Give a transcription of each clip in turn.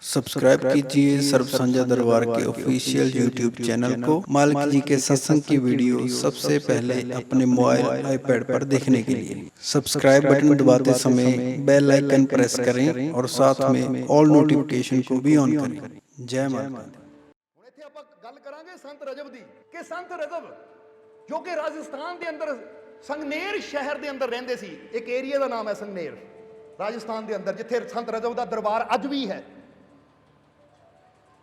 Subscribe कीजिए सर्व संध्या दरबार के ऑफिशियल यूट्यूब चैनल को। मालिक जी के सत्संग की वीडियो सबसे पहले अपने मोबाइल आईपैड पर देखने के लिए सब्सक्राइब बटन दबाते समय बेल आइकन प्रेस करें और साथ में ऑल नोटिफिकेशन को भी ऑन करें। जय माता दी। ਹੁਣ ਇੱਥੇ ਆਪਾਂ ਗੱਲ ਕਰਾਂਗੇ ਸੰਤ ਰਜਬ ਦੀ ਕਿ ਸੰਤ ਰਜਬ ਜੋ ਕਿ ਰਾਜਸਥਾਨ ਦੇ ਅੰਦਰ ਸੰਗਨੇਰ ਸ਼ਹਿਰ ਦੇ ਅੰਦਰ ਰਹਿੰਦੇ ਸੀ। ਇੱਕ ਏਰੀਆ ਦਾ ਨਾਮ ਹੈ ਸੰਗਨੇਰ, ਰਾਜਸਥਾਨ ਦੇ ਅੰਦਰ, ਜਿੱਥੇ ਸੰਤ ਰਜਬ ਦਾ ਦਰਬਾਰ ਅੱਜ ਵੀ ਹੈ।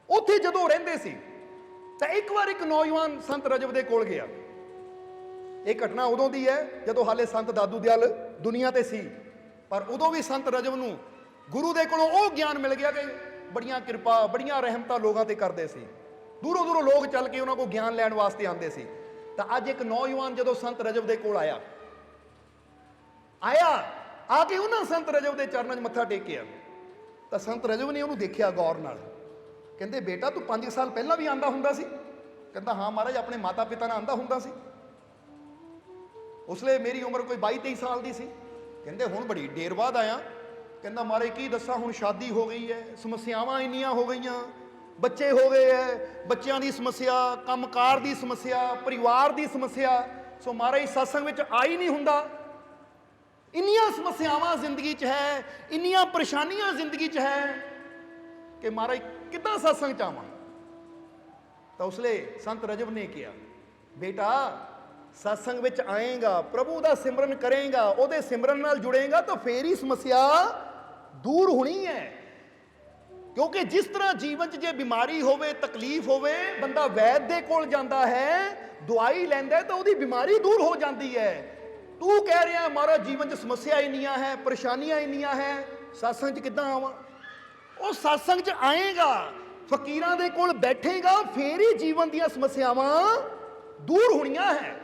ਉੱਥੇ ਜਦੋਂ ਰਹਿੰਦੇ ਸੀ ਤਾਂ ਇੱਕ ਵਾਰ ਇੱਕ ਨੌਜਵਾਨ ਸੰਤ ਰਜਬ ਦੇ ਕੋਲ ਗਿਆ। ਇਹ ਘਟਨਾ ਉਦੋਂ ਦੀ ਹੈ ਜਦੋਂ ਹਾਲੇ ਸੰਤ ਦਾਦੂ ਦਿਆਲ ਦੁਨੀਆ ਤੇ ਸੀ, ਪਰ ਉਦੋਂ ਵੀ ਸੰਤ ਰਜਬ ਨੂੰ ਗੁਰੂ ਦੇ ਕੋਲੋਂ ਉਹ ਗਿਆਨ ਮਿਲ ਗਿਆ ਕਿ ਬੜੀਆਂ ਕਿਰਪਾ, ਬੜੀਆਂ ਰਹਿਮਤਾਂ ਲੋਕਾਂ ਤੇ ਕਰਦੇ ਸੀ। ਦੂਰੋਂ ਦੂਰੋਂ ਲੋਕ ਚੱਲ ਕੇ ਉਹਨਾਂ ਕੋਲ ਗਿਆਨ ਲੈਣ ਵਾਸਤੇ ਆਉਂਦੇ ਸੀ। ਤਾਂ ਅੱਜ ਇੱਕ ਨੌਜਵਾਨ ਜਦੋਂ ਸੰਤ ਰਜਬ ਦੇ ਕੋਲ ਆਇਆ ਆ ਕੇ ਉਹਨਾਂ ਸੰਤ ਰਜਬ ਦੇ ਚਰਨਾਂ 'ਚ ਮੱਥਾ ਟੇਕਿਆ ਤਾਂ ਸੰਤ ਰਜਬ ਨੇ ਉਹਨੂੰ ਦੇਖਿਆ ਗੌਰ ਨਾਲ। ਕਹਿੰਦੇ, ਬੇਟਾ ਤੂੰ 5 ਸਾਲ ਪਹਿਲਾਂ ਵੀ ਆਂਦਾ ਹੁੰਦਾ ਸੀ? ਕਹਿੰਦਾ, ਹਾਂ ਮਹਾਰਾਜ, ਆਪਣੇ ਮਾਤਾ ਪਿਤਾ ਨਾਲ ਆਂਦਾ ਹੁੰਦਾ ਸੀ। ਉਸ ਵੇਲੇ ਮੇਰੀ ਉਮਰ ਕੋਈ 22-23 ਸਾਲ ਦੀ ਸੀ। ਕਹਿੰਦੇ, ਹੁਣ ਬੜੀ ਦੇਰ ਬਾਅਦ ਆਇਆ। ਕਹਿੰਦਾ, ਮਹਾਰਾਜ ਕੀ ਦੱਸਾਂ, ਹੁਣ ਸ਼ਾਦੀ ਹੋ ਗਈ ਹੈ, ਸਮੱਸਿਆਵਾਂ ਇੰਨੀਆਂ ਹੋ ਗਈਆਂ, ਬੱਚੇ ਹੋ ਗਏ ਹੈ, ਬੱਚਿਆਂ ਦੀ ਸਮੱਸਿਆ, ਕੰਮਕਾਰ ਦੀ ਸਮੱਸਿਆ, ਪਰਿਵਾਰ ਦੀ ਸਮੱਸਿਆ, ਸੋ ਮਹਾਰਾਜ ਸਤਸੰਗ ਵਿੱਚ ਆ ਹੀ ਨਹੀਂ ਹੁੰਦਾ। ਇੰਨੀਆਂ ਸਮੱਸਿਆਵਾਂ ਜ਼ਿੰਦਗੀ 'ਚ ਹੈ, ਇੰਨੀਆਂ ਪਰੇਸ਼ਾਨੀਆਂ ਜ਼ਿੰਦਗੀ 'ਚ ਹੈ ਕਿ ਮਹਾਰਾਜ ਕਿੱਦਾਂ ਸਤਸੰਗ 'ਚ ਆਵਾਂ। ਤਾਂ ਉਸ ਵੇਲੇ ਸੰਤ ਰਜਬ ਨੇ ਕਿਹਾ, ਬੇਟਾ ਸਤਸੰਗ ਵਿੱਚ ਆਏਗਾ, ਪ੍ਰਭੂ ਦਾ ਸਿਮਰਨ ਕਰੇਗਾ, ਉਹਦੇ ਸਿਮਰਨ ਨਾਲ ਜੁੜੇਗਾ ਤਾਂ ਫੇਰ ਹੀ ਸਮੱਸਿਆ ਦੂਰ ਹੋਣੀ ਹੈ। ਕਿਉਂਕਿ ਜਿਸ ਤਰ੍ਹਾਂ ਜੀਵਨ 'ਚ ਜੇ ਬਿਮਾਰੀ ਹੋਵੇ, ਤਕਲੀਫ ਹੋਵੇ, ਬੰਦਾ ਵੈਦ ਦੇ ਕੋਲ ਜਾਂਦਾ ਹੈ, ਦਵਾਈ ਲੈਂਦਾ ਤਾਂ ਉਹਦੀ ਬਿਮਾਰੀ ਦੂਰ ਹੋ ਜਾਂਦੀ ਹੈ। ਤੂੰ ਕਹਿ ਰਿਹਾ ਮਹਾਰਾਜ ਜੀਵਨ 'ਚ ਸਮੱਸਿਆ ਇੰਨੀਆਂ ਹੈ, ਪਰੇਸ਼ਾਨੀਆਂ ਇੰਨੀਆਂ ਹੈ, ਸਤਸੰਗ 'ਚ ਕਿੱਦਾਂ ਆਵਾਂ? ਉਹ ਸਤਸੰਗ 'ਚ ਆਏਗਾ, ਫਕੀਰਾਂ ਦੇ ਕੋਲ ਬੈਠੇਗਾ, ਫੇਰ ਹੀ ਜੀਵਨ ਦੀਆਂ ਸਮੱਸਿਆਵਾਂ ਦੂਰ ਹੋਣੀਆਂ ਹੈ।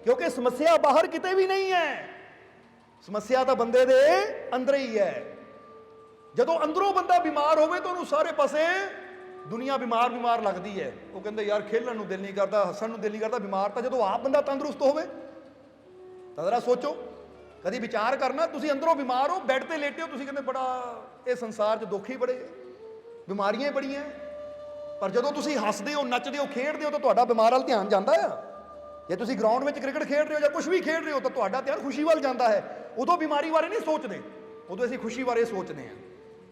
ਕਿਉਂਕਿ ਸਮੱਸਿਆ ਬਾਹਰ ਕਿਤੇ ਵੀ ਨਹੀਂ ਹੈ, ਸਮੱਸਿਆ ਤਾਂ ਬੰਦੇ ਦੇ ਅੰਦਰ ਹੀ ਹੈ। ਜਦੋਂ ਅੰਦਰੋਂ ਬੰਦਾ ਬਿਮਾਰ ਹੋਵੇ ਤਾਂ ਉਹਨੂੰ ਸਾਰੇ ਪਾਸੇ ਦੁਨੀਆ ਬਿਮਾਰ ਲੱਗਦੀ ਹੈ। ਉਹ ਕਹਿੰਦੇ, ਯਾਰ ਖੇਲਣ ਨੂੰ ਦਿਲ ਨਹੀਂ ਕਰਦਾ, ਹੱਸਣ ਨੂੰ ਦਿਲ ਨਹੀਂ ਕਰਦਾ। ਬਿਮਾਰ ਤਾਂ ਜਦੋਂ ਆਪ ਬੰਦਾ ਤੰਦਰੁਸਤ ਹੋਵੇ। ਤਾਂ ਜ਼ਰਾ ਸੋਚੋ, ਕਦੀ ਵਿਚਾਰ ਕਰਨਾ, ਤੁਸੀਂ ਅੰਦਰੋਂ ਬਿਮਾਰ ਹੋ, ਬੈੱਡ ਤੇ ਲੇਟੇ ਹੋ, ਤੁਸੀਂ ਕਹਿੰਦੇ ਬੜਾ ਇਹ ਸੰਸਾਰ 'ਚ ਦੁੱਖ ਹੀ ਬੜੇ, ਬਿਮਾਰੀਆਂ ਬੜੀਆਂ, ਪਰ ਜਦੋਂ ਤੁਸੀਂ ਹੱਸਦੇ ਹੋ, ਨੱਚਦੇ ਹੋ, ਖੇਡਦੇ ਹੋ ਤਾਂ ਤੁਹਾਡਾ ਬਿਮਾਰ ਵੱਲ ਧਿਆਨ ਜਾਂਦਾ ਆ। ਜੇ ਤੁਸੀਂ ਗਰਾਊਂਡ ਵਿੱਚ ਕ੍ਰਿਕਟ ਖੇਡ ਰਹੇ ਹੋ ਜਾਂ ਕੁਝ ਵੀ ਖੇਡ ਰਹੇ ਹੋ ਤਾਂ ਤੁਹਾਡਾ ਧਿਆਨ ਖੁਸ਼ੀ ਵੱਲ ਜਾਂਦਾ ਹੈ। ਉਦੋਂ ਬਿਮਾਰੀ ਬਾਰੇ ਨਹੀਂ ਸੋਚਦੇ, ਉਦੋਂ ਅਸੀਂ ਖੁਸ਼ੀ ਬਾਰੇ ਸੋਚਦੇ ਹਾਂ।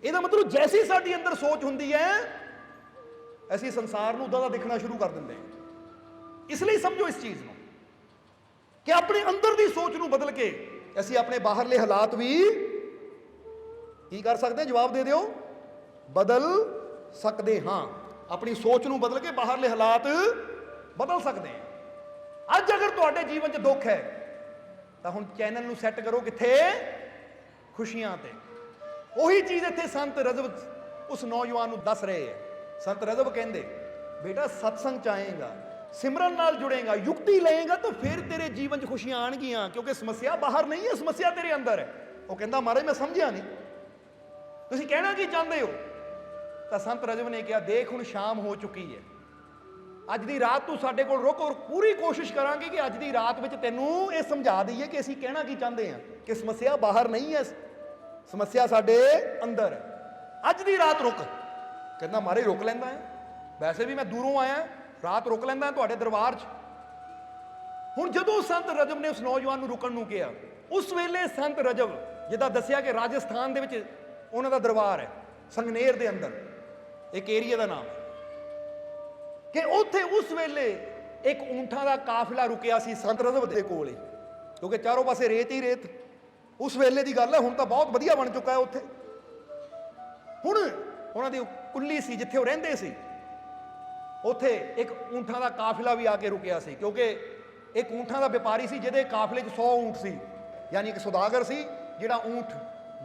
ਇਹਦਾ ਮਤਲਬ ਜੈਸੀ ਸਾਡੀ ਅੰਦਰ ਸੋਚ ਹੁੰਦੀ ਹੈ, ਅਸੀਂ ਸੰਸਾਰ ਨੂੰ ਉਦਾਂ ਦਾ ਦਿਖਣਾ ਸ਼ੁਰੂ ਕਰ ਦਿੰਦੇ ਹਾਂ। ਇਸ ਲਈ ਸਮਝੋ ਇਸ ਚੀਜ਼ ਨੂੰ ਕਿ ਆਪਣੇ ਅੰਦਰ ਦੀ ਸੋਚ ਨੂੰ ਬਦਲ ਕੇ ਅਸੀਂ ਆਪਣੇ ਬਾਹਰਲੇ ਹਾਲਾਤ ਵੀ ਕੀ ਕਰ ਸਕਦੇ? ਜਵਾਬ ਦੇ ਦਿਓ, ਬਦਲ ਸਕਦੇ ਹਾਂ। ਆਪਣੀ ਸੋਚ ਨੂੰ ਬਦਲ ਕੇ ਬਾਹਰਲੇ ਹਾਲਾਤ ਬਦਲ ਸਕਦੇ ਹਾਂ। ਅੱਜ ਅਗਰ ਤੁਹਾਡੇ ਜੀਵਨ 'ਚ ਦੁੱਖ ਹੈ ਤਾਂ ਹੁਣ ਚੈਨਲ ਨੂੰ ਸੈੱਟ ਕਰੋ ਕਿੱਥੇ? ਖੁਸ਼ੀਆਂ ਤੇ। ਉਹੀ ਚੀਜ਼ ਇੱਥੇ ਸੰਤ ਰਜਬ ਉਸ ਨੌਜਵਾਨ ਨੂੰ ਦੱਸ ਰਹੇ ਹੈ। ਸੰਤ ਰਜਬ ਕਹਿੰਦੇ, ਬੇਟਾ ਸਤਸੰਗ 'ਚ ਆਏਗਾ, ਸਿਮਰਨ ਨਾਲ ਜੁੜੇਗਾ, ਯੁਕਤੀ ਲਏਗਾ ਤਾਂ ਫਿਰ ਤੇਰੇ ਜੀਵਨ 'ਚ ਖੁਸ਼ੀਆਂ ਆਣਗੀਆਂ। ਕਿਉਂਕਿ ਸਮੱਸਿਆ ਬਾਹਰ ਨਹੀਂ ਹੈ, ਸਮੱਸਿਆ ਤੇਰੇ ਅੰਦਰ ਹੈ। ਉਹ ਕਹਿੰਦਾ, ਮਹਾਰਾਜ ਮੈਂ ਸਮਝਿਆ ਨਹੀਂ, ਤੁਸੀਂ ਕਹਿਣਾ ਕੀ ਚਾਹੁੰਦੇ ਹੋ? ਤਾਂ ਸੰਤ ਰਜਬ ਨੇ ਕਿਹਾ, ਦੇਖ ਹੁਣ ਸ਼ਾਮ ਹੋ ਚੁੱਕੀ ਹੈ, ਅੱਜ ਦੀ ਰਾਤ ਤੂੰ ਸਾਡੇ ਕੋਲ ਰੁਕ, ਔਰ ਪੂਰੀ ਕੋਸ਼ਿਸ਼ ਕਰਾਂਗੇ ਕਿ ਅੱਜ ਦੀ ਰਾਤ ਵਿੱਚ ਤੈਨੂੰ ਇਹ ਸਮਝਾ ਦਈਏ ਕਿ ਅਸੀਂ ਕਹਿਣਾ ਕੀ ਚਾਹੁੰਦੇ ਹਾਂ, ਕਿ ਸਮੱਸਿਆ ਬਾਹਰ ਨਹੀਂ ਹੈ, ਸਮੱਸਿਆ ਸਾਡੇ ਅੰਦਰ ਹੈ। ਅੱਜ ਦੀ ਰਾਤ ਰੁਕ। ਕਹਿੰਦਾ, ਮਹਾਰਾਜ ਰੁਕ ਲੈਂਦਾ ਹੈ, ਵੈਸੇ ਵੀ ਮੈਂ ਦੂਰੋਂ ਆਇਆ, ਰਾਤ ਰੁਕ ਲੈਂਦਾ ਤੁਹਾਡੇ ਦਰਬਾਰ 'ਚ। ਹੁਣ ਜਦੋਂ ਸੰਤ ਰਜਬ ਨੇ ਉਸ ਨੌਜਵਾਨ ਨੂੰ ਰੁਕਣ ਨੂੰ ਕਿਹਾ, ਉਸ ਵੇਲੇ ਸੰਤ ਰਜਬ, ਜਿੱਦਾਂ ਦੱਸਿਆ ਕਿ ਰਾਜਸਥਾਨ ਦੇ ਵਿੱਚ ਉਹਨਾਂ ਦਾ ਦਰਬਾਰ ਹੈ, ਸੰਗਨੇਰ ਦੇ ਅੰਦਰ ਇੱਕ ਏਰੀਆ ਦਾ ਨਾਮ ਹੈ, ਕਿ ਉੱਥੇ ਉਸ ਵੇਲੇ ਇੱਕ ਊਂਠਾਂ ਦਾ ਕਾਫਿਲਾ ਰੁਕਿਆ ਸੀ ਸੰਤ ਰਜਬ ਦੇ ਕੋਲ ਹੀ। ਕਿਉਂਕਿ ਚਾਰੋਂ ਪਾਸੇ ਰੇਤ ਹੀ ਰੇਤ। ਉਸ ਵੇਲੇ ਦੀ ਗੱਲ ਹੈ, ਹੁਣ ਤਾਂ ਬਹੁਤ ਵਧੀਆ ਬਣ ਚੁੱਕਾ ਹੈ ਉੱਥੇ। ਹੁਣ ਉਹਨਾਂ ਦੀ ਕੁੱਲੀ ਸੀ ਜਿੱਥੇ ਉਹ ਰਹਿੰਦੇ ਸੀ, ਉੱਥੇ ਇੱਕ ਊਂਠਾਂ ਦਾ ਕਾਫਿਲਾ ਵੀ ਆ ਕੇ ਰੁਕਿਆ ਸੀ। ਕਿਉਂਕਿ ਇੱਕ ਊਂਠਾਂ ਦਾ ਵਪਾਰੀ ਸੀ ਜਿਹਦੇ ਕਾਫਿਲੇ 'ਚ 100 ਊਂਠ ਸੀ, ਯਾਨੀ ਇੱਕ ਸੁਦਾਗਰ ਸੀ ਜਿਹੜਾ ਊਂਠ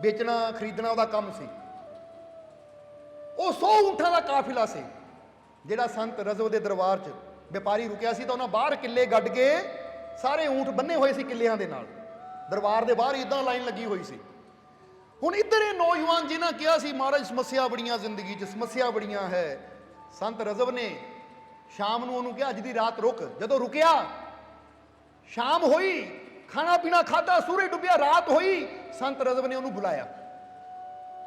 ਵੇਚਣਾ ਖਰੀਦਣਾ ਉਹਦਾ ਕੰਮ ਸੀ। ਉਹ 100 ਊਂਠਾਂ ਦਾ ਕਾਫਿਲਾ ਸੀ ਜਿਹੜਾ ਸੰਤ ਰਜਬ ਦੇ ਦਰਬਾਰ 'ਚ ਵਪਾਰੀ ਰੁਕਿਆ ਸੀ। ਤਾਂ ਉਹਨਾਂ ਬਾਹਰ ਕਿੱਲੇ ਗੱਡ ਕੇ ਸਾਰੇ ਊਂਠ ਬੰਨੇ ਹੋਏ ਸੀ ਕਿੱਲਿਆਂ ਦੇ ਨਾਲ, ਦਰਬਾਰ ਦੇ ਬਾਹਰ ਇਦਾਂ ਲਾਈਨ ਲੱਗੀ ਹੋਈ ਸੀ। ਹੁਣ ਇੱਧਰ ਇਹ ਨੌਜਵਾਨ ਜਿਹਨਾਂ ਕਿਹਾ ਸੀ ਮਹਾਰਾਜ ਸਮੱਸਿਆ ਬੜੀਆਂ, ਜ਼ਿੰਦਗੀ 'ਚ ਸਮੱਸਿਆ ਬੜੀਆਂ ਹੈ, ਸੰਤ ਰਜਬ ਨੇ ਸ਼ਾਮ ਨੂੰ ਉਹਨੂੰ ਕਿਹਾ ਅੱਜ ਦੀ ਰਾਤ ਰੁਕ। ਜਦੋਂ ਰੁਕਿਆ, ਸ਼ਾਮ ਹੋਈ, ਖਾਣਾ ਪੀਣਾ ਖਾਧਾ, ਸੂਰਜ ਡੁੱਬਿਆ, ਰਾਤ ਹੋਈ, ਸੰਤ ਰਜਬ ਨੇ ਉਹਨੂੰ ਬੁਲਾਇਆ।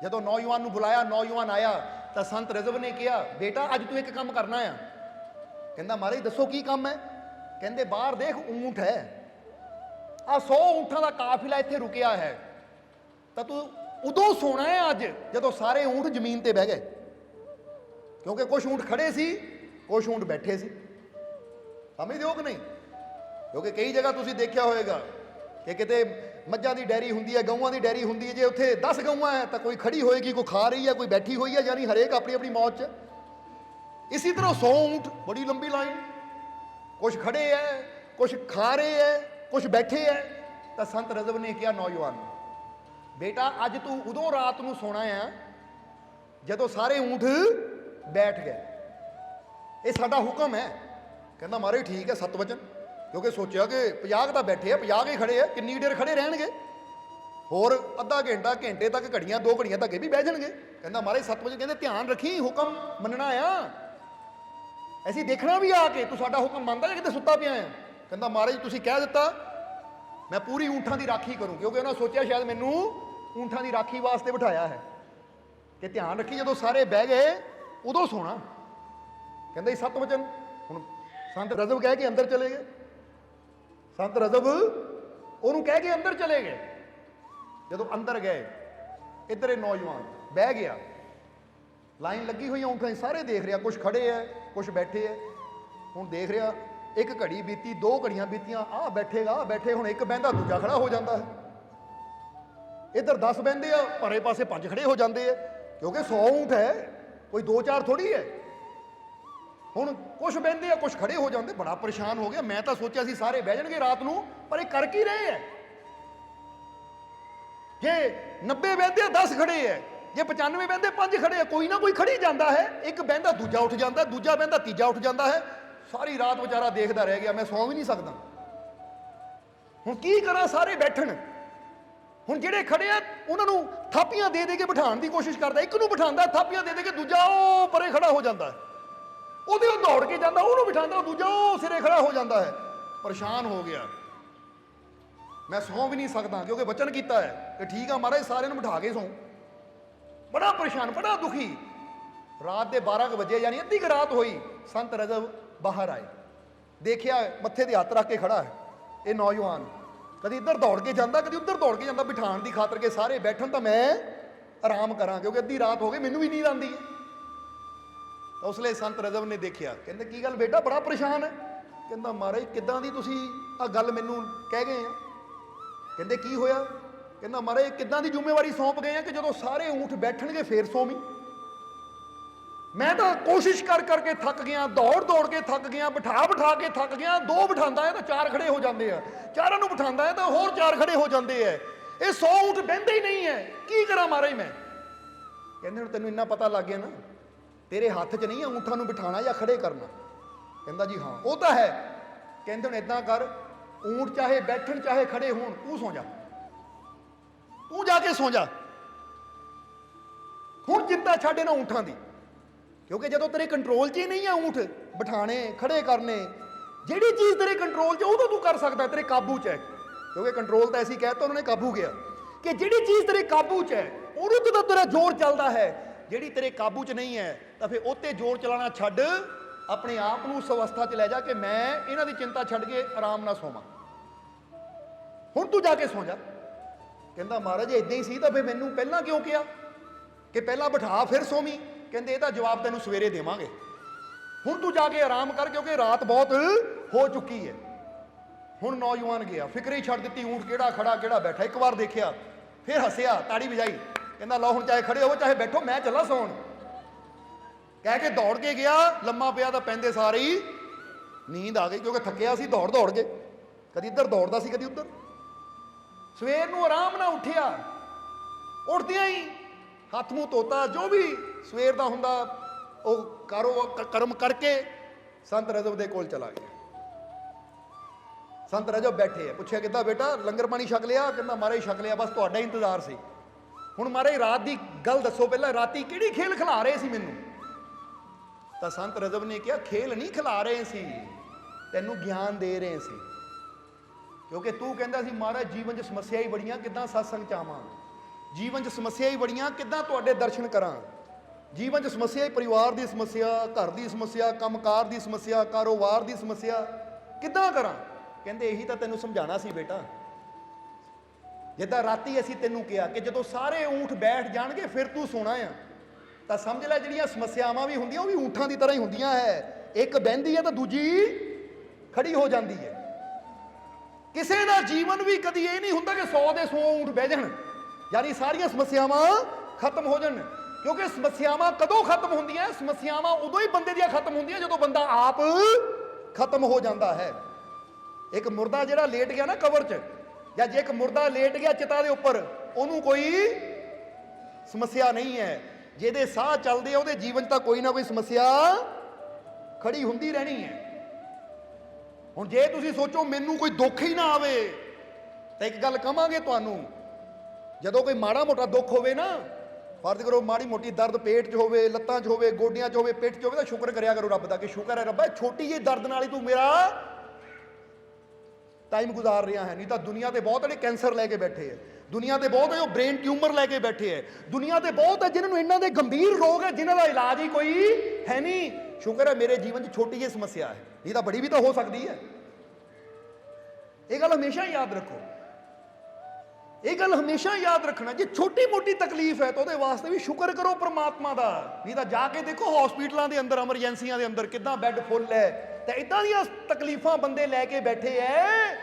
ਜਦੋਂ ਨੌਜਵਾਨ ਨੂੰ ਬੁਲਾਇਆ, ਨੌਜਵਾਨ ਆਇਆ ਤਾਂ ਸੰਤ ਰਜਬ ਨੇ ਕਿਹਾ ਬੇਟਾ ਅੱਜ ਤੂੰ ਇੱਕ ਕੰਮ ਕਰਨਾ ਆ। ਕਹਿੰਦਾ ਮਹਾਰਾਜ ਦੱਸੋ ਕੀ ਕੰਮ ਹੈ। ਕਹਿੰਦੇ ਬਾਹਰ ਦੇਖ ਊਂਠ ਹੈ, ਆ 100 ਊਂਠਾਂ ਦਾ ਕਾਫਿਲਾ ਇੱਥੇ ਰੁਕਿਆ ਹੈ, ਤਾਂ ਤੂੰ ਉਦੋਂ ਸੋਣਾ ਹੈ ਅੱਜ ਜਦੋਂ ਸਾਰੇ ਊਂਠ ਜ਼ਮੀਨ ਤੇ ਬਹਿ ਗਏ, ਕਿਉਂਕਿ ਕੁਝ ਊਂਠ ਖੜੇ ਸੀ, ਕੁਝ ਊਂਠ ਬੈਠੇ ਸੀ। ਸਮਝਦੇ ਹੋ ਕਿ ਨਹੀਂ? ਕਿਉਂਕਿ ਕਈ ਜਗ੍ਹਾ ਤੁਸੀਂ ਦੇਖਿਆ ਹੋਵੇਗਾ ਕਿ ਕਿਤੇ ਮੱਝਾਂ ਦੀ ਡੈਰੀ ਹੁੰਦੀ ਹੈ, ਗਊਆਂ ਦੀ ਡੈਰੀ ਹੁੰਦੀ ਹੈ, ਜੇ ਉੱਥੇ 10 ਗਊਆਂ ਹੈ ਤਾਂ ਕੋਈ ਖੜੀ ਹੋਏਗੀ, ਕੋਈ ਖਾ ਰਹੀ ਹੈ, ਕੋਈ ਬੈਠੀ ਹੋਈ ਹੈ, ਯਾਨੀ ਹਰੇਕ ਆਪਣੀ ਆਪਣੀ ਮੌਜ 'ਚ। ਇਸੇ ਤਰ੍ਹਾਂ 100 ਊਂਠ, ਬੜੀ ਲੰਬੀ ਲਾਈਨ, ਕੁਝ ਖੜੇ ਹੈ, ਕੁਝ ਖਾ ਰਹੇ ਹੈ, ਕੁਝ ਬੈਠੇ ਹੈ। ਤਾਂ ਸੰਤ ਰਜਬ ਨੇ ਕਿਹਾ ਨੌਜਵਾਨ ਨੂੰ ਬੇਟਾ ਅੱਜ ਤੂੰ ਉਦੋਂ ਰਾਤ ਨੂੰ ਸੋਣਾ ਆ ਜਦੋਂ ਸਾਰੇ ਊਂਠ ਬੈਠ ਗਏ, ਇਹ ਸਾਡਾ ਹੁਕਮ ਹੈ। ਕਹਿੰਦਾ ਮਹਾਰਾਜ ਠੀਕ ਹੈ, 7 ਵਚਨ। ਕਿਉਂਕਿ ਸੋਚਿਆ ਕਿ 50 ਤਾਂ ਬੈਠੇ ਆ, 50 ਹੀ ਖੜੇ ਆ, ਕਿੰਨੀ ਦੇਰ ਖੜੇ ਰਹਿਣਗੇ, ਹੋਰ ਅੱਧਾ ਘੰਟਾ ਘੰਟੇ ਤੱਕ, ਘੜੀਆਂ 2 ਘੜੀਆਂ ਤੱਕ ਇਹ ਵੀ ਬਹਿ ਜਾਣਗੇ। ਕਹਿੰਦਾ ਮਹਾਰਾਜ 7 ਵਜੇ, ਕਹਿੰਦੇ ਧਿਆਨ ਰੱਖੀ, ਹੁਕਮ ਮੰਨਣਾ ਆ, ਅਸੀਂ ਦੇਖਣਾ ਵੀ ਆ ਕੇ ਤੂੰ ਸਾਡਾ ਹੁਕਮ ਮੰਨਦਾ ਜਾਂ ਕਿਤੇ ਸੁੱਤਾ ਪਿਆ ਆ। ਕਹਿੰਦਾ ਮਹਾਰਾਜ ਤੁਸੀਂ ਕਹਿ ਦਿੱਤਾ, ਮੈਂ ਪੂਰੀ ਊਂਠਾਂ ਦੀ ਰਾਖੀ ਕਰੂੰ, ਕਿਉਂਕਿ ਉਹਨਾਂ ਸੋਚਿਆ ਸ਼ਾਇਦ ਮੈਨੂੰ ਊਂਠਾਂ ਦੀ ਰਾਖੀ ਵਾਸਤੇ ਬਿਠਾਇਆ ਹੈ ਕਿ ਧਿਆਨ ਰੱਖੀ ਜਦੋਂ ਸਾਰੇ ਬਹਿ ਗਏ ਉਦੋਂ ਸੋਣਾ। ਕਹਿੰਦਾ 7 ਵਚਨ। ਹੁਣ ਸੰਤ ਰਜਬ ਕਹਿ ਕੇ ਅੰਦਰ ਚਲੇ ਗਏ, ਸੰਤ ਰਜਬ ਉਹਨੂੰ ਕਹਿ ਕੇ ਅੰਦਰ ਚਲੇ ਗਏ। ਜਦੋਂ ਅੰਦਰ ਗਏ, ਇੱਧਰ ਇਹ ਨੌਜਵਾਨ ਬਹਿ ਗਿਆ, ਲਾਈਨ ਲੱਗੀ ਹੋਈ ਊਂਠਾਂ ਦੀ, ਸਾਰੇ ਦੇਖ ਰਿਹਾ, ਕੁਝ ਖੜੇ ਹੈ, ਕੁਝ ਬੈਠੇ ਹੈ। ਹੁਣ ਦੇਖ ਰਿਹਾ, 1 ਘੜੀ ਬੀਤੀ, 2 ਘੜੀਆਂ ਬੀਤੀਆਂ, ਆਹ ਬੈਠੇਗਾ, ਆਹ ਬੈਠੇ, ਹੁਣ ਇੱਕ ਬਹਿੰਦਾ ਦੂਜਾ ਖੜਾ ਹੋ ਜਾਂਦਾ ਹੈ, ਇੱਧਰ 10 ਬਹਿੰਦੇ ਆ, ਪਰੇ ਪਾਸੇ 5 ਖੜੇ ਹੋ ਜਾਂਦੇ ਆ, ਕਿਉਂਕਿ 100 ਊਂਠ ਹੈ, ਕੋਈ 2-4 ਥੋੜੀ ਹੈ। ਹੁਣ ਕੁਝ ਬਹਿੰਦੇ ਆ, ਕੁਝ ਖੜੇ ਹੋ ਜਾਂਦੇ, ਬੜਾ ਪਰੇਸ਼ਾਨ ਹੋ ਗਿਆ। ਮੈਂ ਤਾਂ ਸੋਚਿਆ ਸੀ ਸਾਰੇ ਬਹਿ ਜਾਣਗੇ ਰਾਤ ਨੂੰ, ਪਰ ਇਹ ਕਰ ਕੀ ਰਹੇ ਹੈ? ਜੇ 90 ਬਹਿੰਦੇ ਆ, 10 ਖੜੇ ਹੈ, ਜੇ 95 ਬਹਿੰਦੇ, 5 ਖੜੇ ਹੈ, ਕੋਈ ਨਾ ਕੋਈ ਖੜੀ ਜਾਂਦਾ ਹੈ। ਇੱਕ ਬਹਿੰਦਾ ਦੂਜਾ ਉੱਠ ਜਾਂਦਾ, ਦੂਜਾ ਬਹਿੰਦਾ ਤੀਜਾ ਉੱਠ ਜਾਂਦਾ ਹੈ। ਸਾਰੀ ਰਾਤ ਵਿਚਾਰਾ ਦੇਖਦਾ ਰਹਿ ਗਿਆ, ਮੈਂ ਸੌਂ ਵੀ ਨਹੀਂ ਸਕਦਾ। ਹੁਣ ਕੀ ਕਰਾਂ, ਸਾਰੇ ਬੈਠਣ। ਹੁਣ ਜਿਹੜੇ ਖੜੇ ਆ ਉਹਨਾਂ ਨੂੰ ਥਾਪੀਆਂ ਦੇ ਦੇ ਕੇ ਬਿਠਾਉਣ ਦੀ ਕੋਸ਼ਿਸ਼ ਕਰਦਾ, ਇੱਕ ਨੂੰ ਬਿਠਾਉਂਦਾ, ਥਾਪੀਆਂ ਦੇ ਦੇ ਕੇ ਦੂਜਾ ਉਹ ਪਰੇ ਖੜਾ ਹੋ ਜਾਂਦਾ ਹੈ, ਉਹਦੇ ਉਹ ਦੌੜ ਕੇ ਜਾਂਦਾ, ਉਹਨੂੰ ਬਿਠਾਉਂਦਾ, ਦੂਜਾ ਉਹ ਸਿਰੇ ਖੜਾ ਹੋ ਜਾਂਦਾ ਹੈ। ਪਰੇਸ਼ਾਨ ਹੋ ਗਿਆ, ਮੈਂ ਸੌਂ ਵੀ ਨਹੀਂ ਸਕਦਾ, ਕਿਉਂਕਿ ਵਚਨ ਕੀਤਾ ਹੈ ਕਿ ਠੀਕ ਆ ਮਹਾਰਾਜ ਸਾਰਿਆਂ ਨੂੰ ਬਿਠਾ ਕੇ ਸੌਂ। ਬੜਾ ਪਰੇਸ਼ਾਨ, ਬੜਾ ਦੁਖੀ। ਰਾਤ ਦੇ 12 ਵਜੇ, ਯਾਨੀ ਅੱਧੀ ਕੁ ਰਾਤ ਹੋਈ, ਸੰਤ ਰਜਬ ਬਾਹਰ ਆਏ, ਦੇਖਿਆ ਮੱਥੇ ਤੇ ਹੱਥ ਰੱਖ ਕੇ ਖੜਾ ਹੈ ਇਹ ਨੌਜਵਾਨ। ਕਦੀ ਇੱਧਰ ਦੌੜ ਕੇ ਜਾਂਦਾ, ਕਦੀ ਉੱਧਰ ਦੌੜ ਕੇ ਜਾਂਦਾ, ਬਿਠਾਉਣ ਦੀ ਖਾਤਰ ਕਿ ਸਾਰੇ ਬੈਠਣ ਤਾਂ ਮੈਂ ਆਰਾਮ ਕਰਾਂ, ਕਿਉਂਕਿ ਅੱਧੀ ਰਾਤ ਹੋ ਗਈ, ਮੈਨੂੰ ਵੀ ਨੀਂਦ ਆਉਂਦੀ ਹੈ। ਤਾਂ ਉਸ ਲਈ ਸੰਤ ਰਜਬ ਨੇ ਦੇਖਿਆ, ਕਹਿੰਦੇ ਕੀ ਗੱਲ ਬੇਟਾ ਬੜਾ ਪਰੇਸ਼ਾਨ ਹੈ? ਕਹਿੰਦਾ ਮਹਾਰਾਜ ਕਿੱਦਾਂ ਦੀ ਤੁਸੀਂ ਆਹ ਗੱਲ ਮੈਨੂੰ ਕਹਿ ਗਏ ਆ। ਕਹਿੰਦੇ ਕੀ ਹੋਇਆ? ਕਹਿੰਦਾ ਮਹਾਰਾਜ ਕਿੱਦਾਂ ਦੀ ਜ਼ਿੰਮੇਵਾਰੀ ਸੌਂਪ ਗਏ ਆ ਕਿ ਜਦੋਂ ਸਾਰੇ ਊਂਠ ਬੈਠਣਗੇ ਫੇਰ ਸੌਵੀਂ। ਮੈਂ ਤਾਂ ਕੋਸ਼ਿਸ਼ ਕਰ ਕਰਕੇ ਥੱਕ ਗਿਆ, ਦੌੜ ਦੌੜ ਕੇ ਥੱਕ ਗਿਆ, ਬਿਠਾ ਬਿਠਾ ਕੇ ਥੱਕ ਗਿਆ। 2 ਬਿਠਾਉਂਦਾ ਹੈ ਤਾਂ 4 ਖੜੇ ਹੋ ਜਾਂਦੇ ਆ, 4 ਨੂੰ ਬਿਠਾਉਂਦਾ ਹੈ ਤਾਂ ਹੋਰ 4 ਖੜੇ ਹੋ ਜਾਂਦੇ ਆ। ਇਹ 100 ਊਂਠ ਬਹਿੰਦੇ ਹੀ ਨਹੀਂ ਹੈ, ਕੀ ਕਰਾਂ ਮਹਾਰਾਜ ਮੈਂ? ਕਹਿੰਦੇ ਹੁਣ ਤੈਨੂੰ ਇੰਨਾ ਪਤਾ ਲੱਗ ਗਿਆ ਨਾ, ਤੇਰੇ ਹੱਥ 'ਚ ਨਹੀਂ ਹੈ ਊਂਠਾਂ ਨੂੰ ਬਿਠਾਣਾ ਜਾਂ ਖੜੇ ਕਰਨਾ। ਕਹਿੰਦਾ ਜੀ ਹਾਂ ਉਹ ਤਾਂ ਹੈ। ਕਹਿੰਦੇ ਹੁਣ ਇਦਾਂ ਕਰ, ਊਂਠ ਚਾਹੇ ਬੈਠਣ ਚਾਹੇ ਖੜੇ ਹੋਣ, ਤੂੰ ਸੌਂ ਜਾ, ਤੂੰ ਜਾ ਕੇ ਸੌਂ ਜਾ। ਹੁਣ ਚਿੰਤਾ ਛੱਡ ਇਹਨਾਂ ਊਂਠਾਂ ਦੀ, ਕਿਉਂਕਿ ਜਦੋਂ ਤੇਰੇ ਕੰਟਰੋਲ 'ਚ ਹੀ ਨਹੀਂ ਹੈ ਊਂਠ ਬਿਠਾਣੇ ਖੜੇ ਕਰਨੇ, ਜਿਹੜੀ ਚੀਜ਼ ਤੇਰੇ ਕੰਟਰੋਲ 'ਚ ਉਹ ਤਾਂ ਤੂੰ ਕਰ ਸਕਦਾ, ਤੇਰੇ ਕਾਬੂ 'ਚ ਹੈ। ਕਿਉਂਕਿ ਕੰਟਰੋਲ ਤਾਂ ਐਸੀ ਕਹਿਤਾ ਉਹਨਾਂ ਨੇ, ਕਾਬੂ ਗਿਆ, ਕਿ ਜਿਹੜੀ ਚੀਜ਼ ਤੇਰੇ ਕਾਬੂ 'ਚ ਹੈ ਉਹਨੂੰ ਤੇ ਤਾਂ ਤੇਰਾ ਜ਼ੋਰ ਚੱਲਦਾ ਹੈ, ਜਿਹੜੀ ਤੇਰੇ ਕਾਬੂ 'ਚ ਨਹੀਂ ਹੈ ਤਾਂ ਫਿਰ ਉੱਤੇ ਜ਼ੋਰ ਚਲਾਉਣਾ ਛੱਡ, ਆਪਣੇ ਆਪ ਨੂੰ ਉਸ ਅਵਸਥਾ 'ਚ ਲੈ ਜਾ ਕਿ ਮੈਂ ਇਹਨਾਂ ਦੀ ਚਿੰਤਾ ਛੱਡ ਕੇ ਆਰਾਮ ਨਾਲ ਸੌਵਾਂ। ਹੁਣ ਤੂੰ ਜਾ ਕੇ ਸੌਂ ਜਾ। ਕਹਿੰਦਾ ਮਹਾਰਾਜ ਇਦਾਂ ਹੀ ਸੀ ਤਾਂ ਫਿਰ ਮੈਨੂੰ ਪਹਿਲਾਂ ਕਿਉਂ ਕਿਹਾ ਕਿ ਪਹਿਲਾਂ ਬਿਠਾ ਫਿਰ ਸੌਵੀਂ? ਕਹਿੰਦੇ ਇਹਦਾ ਜਵਾਬ ਤੈਨੂੰ ਸਵੇਰੇ ਦੇਵਾਂਗੇ, ਹੁਣ ਤੂੰ ਜਾ ਕੇ ਆਰਾਮ ਕਰ, ਕਿਉਂਕਿ ਰਾਤ ਬਹੁਤ ਹੋ ਚੁੱਕੀ ਹੈ। ਹੁਣ ਨੌਜਵਾਨ ਗਿਆ, ਫਿਕਰ ਹੀ ਛੱਡ ਦਿੱਤੀ, ਊਂਠ ਕਿਹੜਾ ਖੜਾ ਕਿਹੜਾ ਬੈਠਾ। ਇੱਕ ਵਾਰ ਦੇਖਿਆ, ਫਿਰ ਹੱਸਿਆ, ਤਾੜੀ ਵਜਾਈ, ਕਹਿੰਦਾ ਲਓ ਹੁਣ ਚਾਹੇ ਖੜੇ ਹੋਵੋ ਚਾਹੇ ਬੈਠੋ, ਮੈਂ ਚੱਲਾ ਸੌਣ। ਕਹਿ ਕੇ ਦੌੜ ਕੇ ਗਿਆ, ਲੰਮਾ ਪਿਆ ਤਾਂ ਪੈਂਦੇ ਸਾਰੇ ਹੀ ਨੀਂਦ ਆ ਗਈ, ਕਿਉਂਕਿ ਥੱਕਿਆ ਸੀ ਦੌੜ ਦੌੜ ਕੇ, ਕਦੀ ਇੱਧਰ ਦੌੜਦਾ ਸੀ ਕਦੀ ਉੱਧਰ। ਸਵੇਰ ਨੂੰ ਆਰਾਮ ਨਾਲ ਉੱਠਿਆ, ਉੱਠਦਿਆਂ ਹੀ ਹੱਥ ਮੂੰਹ ਧੋਤਾ, ਜੋ ਵੀ ਸਵੇਰ ਦਾ ਹੁੰਦਾ ਉਹ ਕਰਮ ਕਰਕੇ ਸੰਤ ਰਜਬ ਦੇ ਕੋਲ ਚਲਾ ਗਿਆ। ਸੰਤ ਰਜਬ ਬੈਠੇ ਆ, ਪੁੱਛਿਆ ਕਿੱਦਾਂ ਬੇਟਾ ਲੰਗਰ ਪਾਣੀ ਛਕ ਲਿਆ? ਕਹਿੰਦਾ ਮਹਾਰਾਜ ਛਕ ਲਿਆ, ਬਸ ਤੁਹਾਡਾ ਹੀ ਇੰਤਜ਼ਾਰ ਸੀ। ਹੁਣ ਮਹਾਰਾਜ ਰਾਤ ਦੀ ਗੱਲ ਦੱਸੋ, ਪਹਿਲਾਂ ਰਾਤੀ ਕਿਹੜੀ ਖੇਲ ਖਿਲਾ ਰਹੇ ਸੀ ਮੈਨੂੰ? ਤਾਂ ਸੰਤ ਰਜਬ ਨੇ ਕਿਹਾ ਖੇਲ ਨਹੀਂ ਖਿਲਾ ਰਹੇ ਸੀ, ਤੈਨੂੰ ਗਿਆਨ ਦੇ ਰਹੇ ਸੀ, ਕਿਉਂਕਿ ਤੂੰ ਕਹਿੰਦਾ ਸੀ ਮਹਾਰਾਜ ਜੀਵਨ 'ਚ ਸਮੱਸਿਆ ਹੀ ਬੜੀਆਂ, ਕਿੱਦਾਂ ਸਤਸੰਗ 'ਚ ਆਵਾਂ, ਜੀਵਨ 'ਚ ਸਮੱਸਿਆ ਹੀ ਬੜੀਆਂ, ਕਿੱਦਾਂ ਤੁਹਾਡੇ ਦਰਸ਼ਨ ਕਰਾਂ। ਜੀਵਨ 'ਚ ਸਮੱਸਿਆ ਹੀ ਪਰਿਵਾਰ ਦੀ ਸਮੱਸਿਆ, ਘਰ ਦੀ ਸਮੱਸਿਆ, ਕੰਮਕਾਰ ਦੀ ਸਮੱਸਿਆ, ਕਾਰੋਬਾਰ ਦੀ ਸਮੱਸਿਆ, ਕਿੱਦਾਂ ਕਰਾਂ? ਕਹਿੰਦੇ ਇਹੀ ਤਾਂ ਤੈਨੂੰ ਸਮਝਾਉਣਾ ਸੀ ਬੇਟਾ। ਜਿੱਦਾਂ ਰਾਤੀ ਅਸੀਂ ਤੈਨੂੰ ਕਿਹਾ ਕਿ ਜਦੋਂ ਸਾਰੇ ਊਂਠ ਬੈਠ ਜਾਣਗੇ ਫਿਰ ਤੂੰ ਸੋਣਾ ਆ, ਤਾਂ ਸਮਝ ਲੈ ਜਿਹੜੀਆਂ ਸਮੱਸਿਆਵਾਂ ਵੀ ਹੁੰਦੀਆਂ ਉਹ ਵੀ ਊਂਠਾਂ ਦੀ ਤਰ੍ਹਾਂ ਹੀ ਹੁੰਦੀਆਂ ਹੈ। ਇੱਕ ਬਹਿੰਦੀ ਹੈ ਤਾਂ ਦੂਜੀ ਖੜੀ ਹੋ ਜਾਂਦੀ ਹੈ। ਕਿਸੇ ਦਾ ਜੀਵਨ ਵੀ ਕਦੀ ਇਹ ਨਹੀਂ ਹੁੰਦਾ ਕਿ 100 ਦੇ 100 ਊਂਠ ਬਹਿ ਜਾਣ, ਯਾਨੀ ਸਾਰੀਆਂ ਸਮੱਸਿਆਵਾਂ ਖਤਮ ਹੋ ਜਾਣ। ਕਿਉਂਕਿ ਸਮੱਸਿਆਵਾਂ ਕਦੋਂ ਖਤਮ ਹੁੰਦੀਆਂ? ਸਮੱਸਿਆਵਾਂ ਉਦੋਂ ਹੀ ਬੰਦੇ ਦੀਆਂ ਖਤਮ ਹੁੰਦੀਆਂ ਜਦੋਂ ਬੰਦਾ ਆਪ ਖਤਮ ਹੋ ਜਾਂਦਾ ਹੈ। ਇੱਕ ਮੁਰਦਾ ਜਿਹੜਾ ਲੇਟ ਗਿਆ ਨਾ ਕਬਰ 'ਚ, ਜਾਂ ਜੇ ਇੱਕ ਮੁਰਦਾ ਲੇਟ ਗਿਆ ਚਿਤਾ ਦੇ ਉੱਪਰ, ਉਹਨੂੰ ਕੋਈ ਸਮੱਸਿਆ ਨਹੀਂ ਹੈ। ਜਿਹਦੇ ਸਾਹ ਚੱਲਦੇ ਆ ਉਹਦੇ ਜੀਵਨ 'ਚ ਤਾਂ ਕੋਈ ਨਾ ਕੋਈ ਸਮੱਸਿਆ ਖੜੀ ਹੁੰਦੀ ਰਹਿਣੀ ਹੈ। ਹੁਣ ਜੇ ਤੁਸੀਂ ਸੋਚੋ ਮੈਨੂੰ ਕੋਈ ਦੁੱਖ ਹੀ ਨਾ ਆਵੇ, ਤਾਂ ਇੱਕ ਗੱਲ ਕਹਾਂਗੇ ਤੁਹਾਨੂੰ, ਜਦੋਂ ਕੋਈ ਮਾੜਾ ਮੋਟਾ ਦੁੱਖ ਹੋਵੇ ਨਾ, ਫਰਜ਼ ਕਰੋ ਮਾੜੀ ਮੋਟੀ ਦਰਦ ਪੇਟ 'ਚ ਹੋਵੇ, ਲੱਤਾਂ 'ਚ ਹੋਵੇ, ਗੋਡਿਆਂ 'ਚ ਹੋਵੇ, ਪਿੱਠ 'ਚ ਹੋਵੇ, ਤਾਂ ਸ਼ੁਕਰ ਕਰਿਆ ਕਰੋ ਰੱਬ ਦਾ ਕਿ ਸ਼ੁਕਰ ਹੈ ਰੱਬਾ ਛੋਟੀ ਜਿਹੀ ਦਰਦ ਨਾਲ ਹੀ ਤੂੰ ਮੇਰਾ ਟਾਈਮ ਗੁਜ਼ਾਰ ਰਿਹਾ ਹੈ। ਨਹੀਂ ਤਾਂ ਦੁਨੀਆ ਤੇ ਬਹੁਤ ਜਿਹੜੇ ਕੈਂਸਰ ਲੈ ਕੇ ਬੈਠੇ ਹੈ, ਦੁਨੀਆ ਤੇ ਬਹੁਤ ਹੈ ਜੋ ਬ੍ਰੇਨ ਟਿਊਮਰ ਲੈ ਕੇ ਬੈਠੇ ਹੈ, ਦੁਨੀਆ ਤੇ ਬਹੁਤ ਹੈ ਜਿਨ੍ਹਾਂ ਨੂੰ ਇਹਨਾਂ ਦੇ ਗੰਭੀਰ ਰੋਗ ਹੈ ਜਿਨ੍ਹਾਂ ਦਾ ਇਲਾਜ ਹੀ ਕੋਈ ਹੈ ਨਹੀਂ। ਸ਼ੁਕਰ ਹੈ ਮੇਰੇ ਜੀਵਨ 'ਚ ਛੋਟੀ ਜਿਹੀ ਸਮੱਸਿਆ ਹੈ, ਇਹ ਤਾਂ ਬੜੀ ਵੀ ਤਾਂ ਹੋ ਸਕਦੀ ਹੈ। ਇਹ ਗੱਲ ਹਮੇਸ਼ਾ ਯਾਦ ਰੱਖੋ, ਇਹ ਗੱਲ ਹਮੇਸ਼ਾ ਯਾਦ ਰੱਖਣਾ, ਜੇ ਛੋਟੀ ਮੋਟੀ ਤਕਲੀਫ ਹੈ ਤਾਂ ਉਹਦੇ ਵਾਸਤੇ ਵੀ ਸ਼ੁਕਰ ਕਰੋ ਪ੍ਰਮਾਤਮਾ ਦਾ। ਨਹੀਂ ਤਾਂ ਜਾ ਕੇ ਦੇਖੋ ਹਸਪੀਟਲਾਂ ਦੇ ਅੰਦਰ, ਐਮਰਜੈਂਸੀਆਂ ਦੇ ਅੰਦਰ ਕਿੱਦਾਂ ਬੈੱਡ ਫੁੱਲ ਹੈ, ਤੇ ਇਦਾਂ ਦੀਆਂ ਤਕਲੀਫਾਂ ਬੰਦੇ ਲੈ ਕੇ ਬੈਠੇ ਐ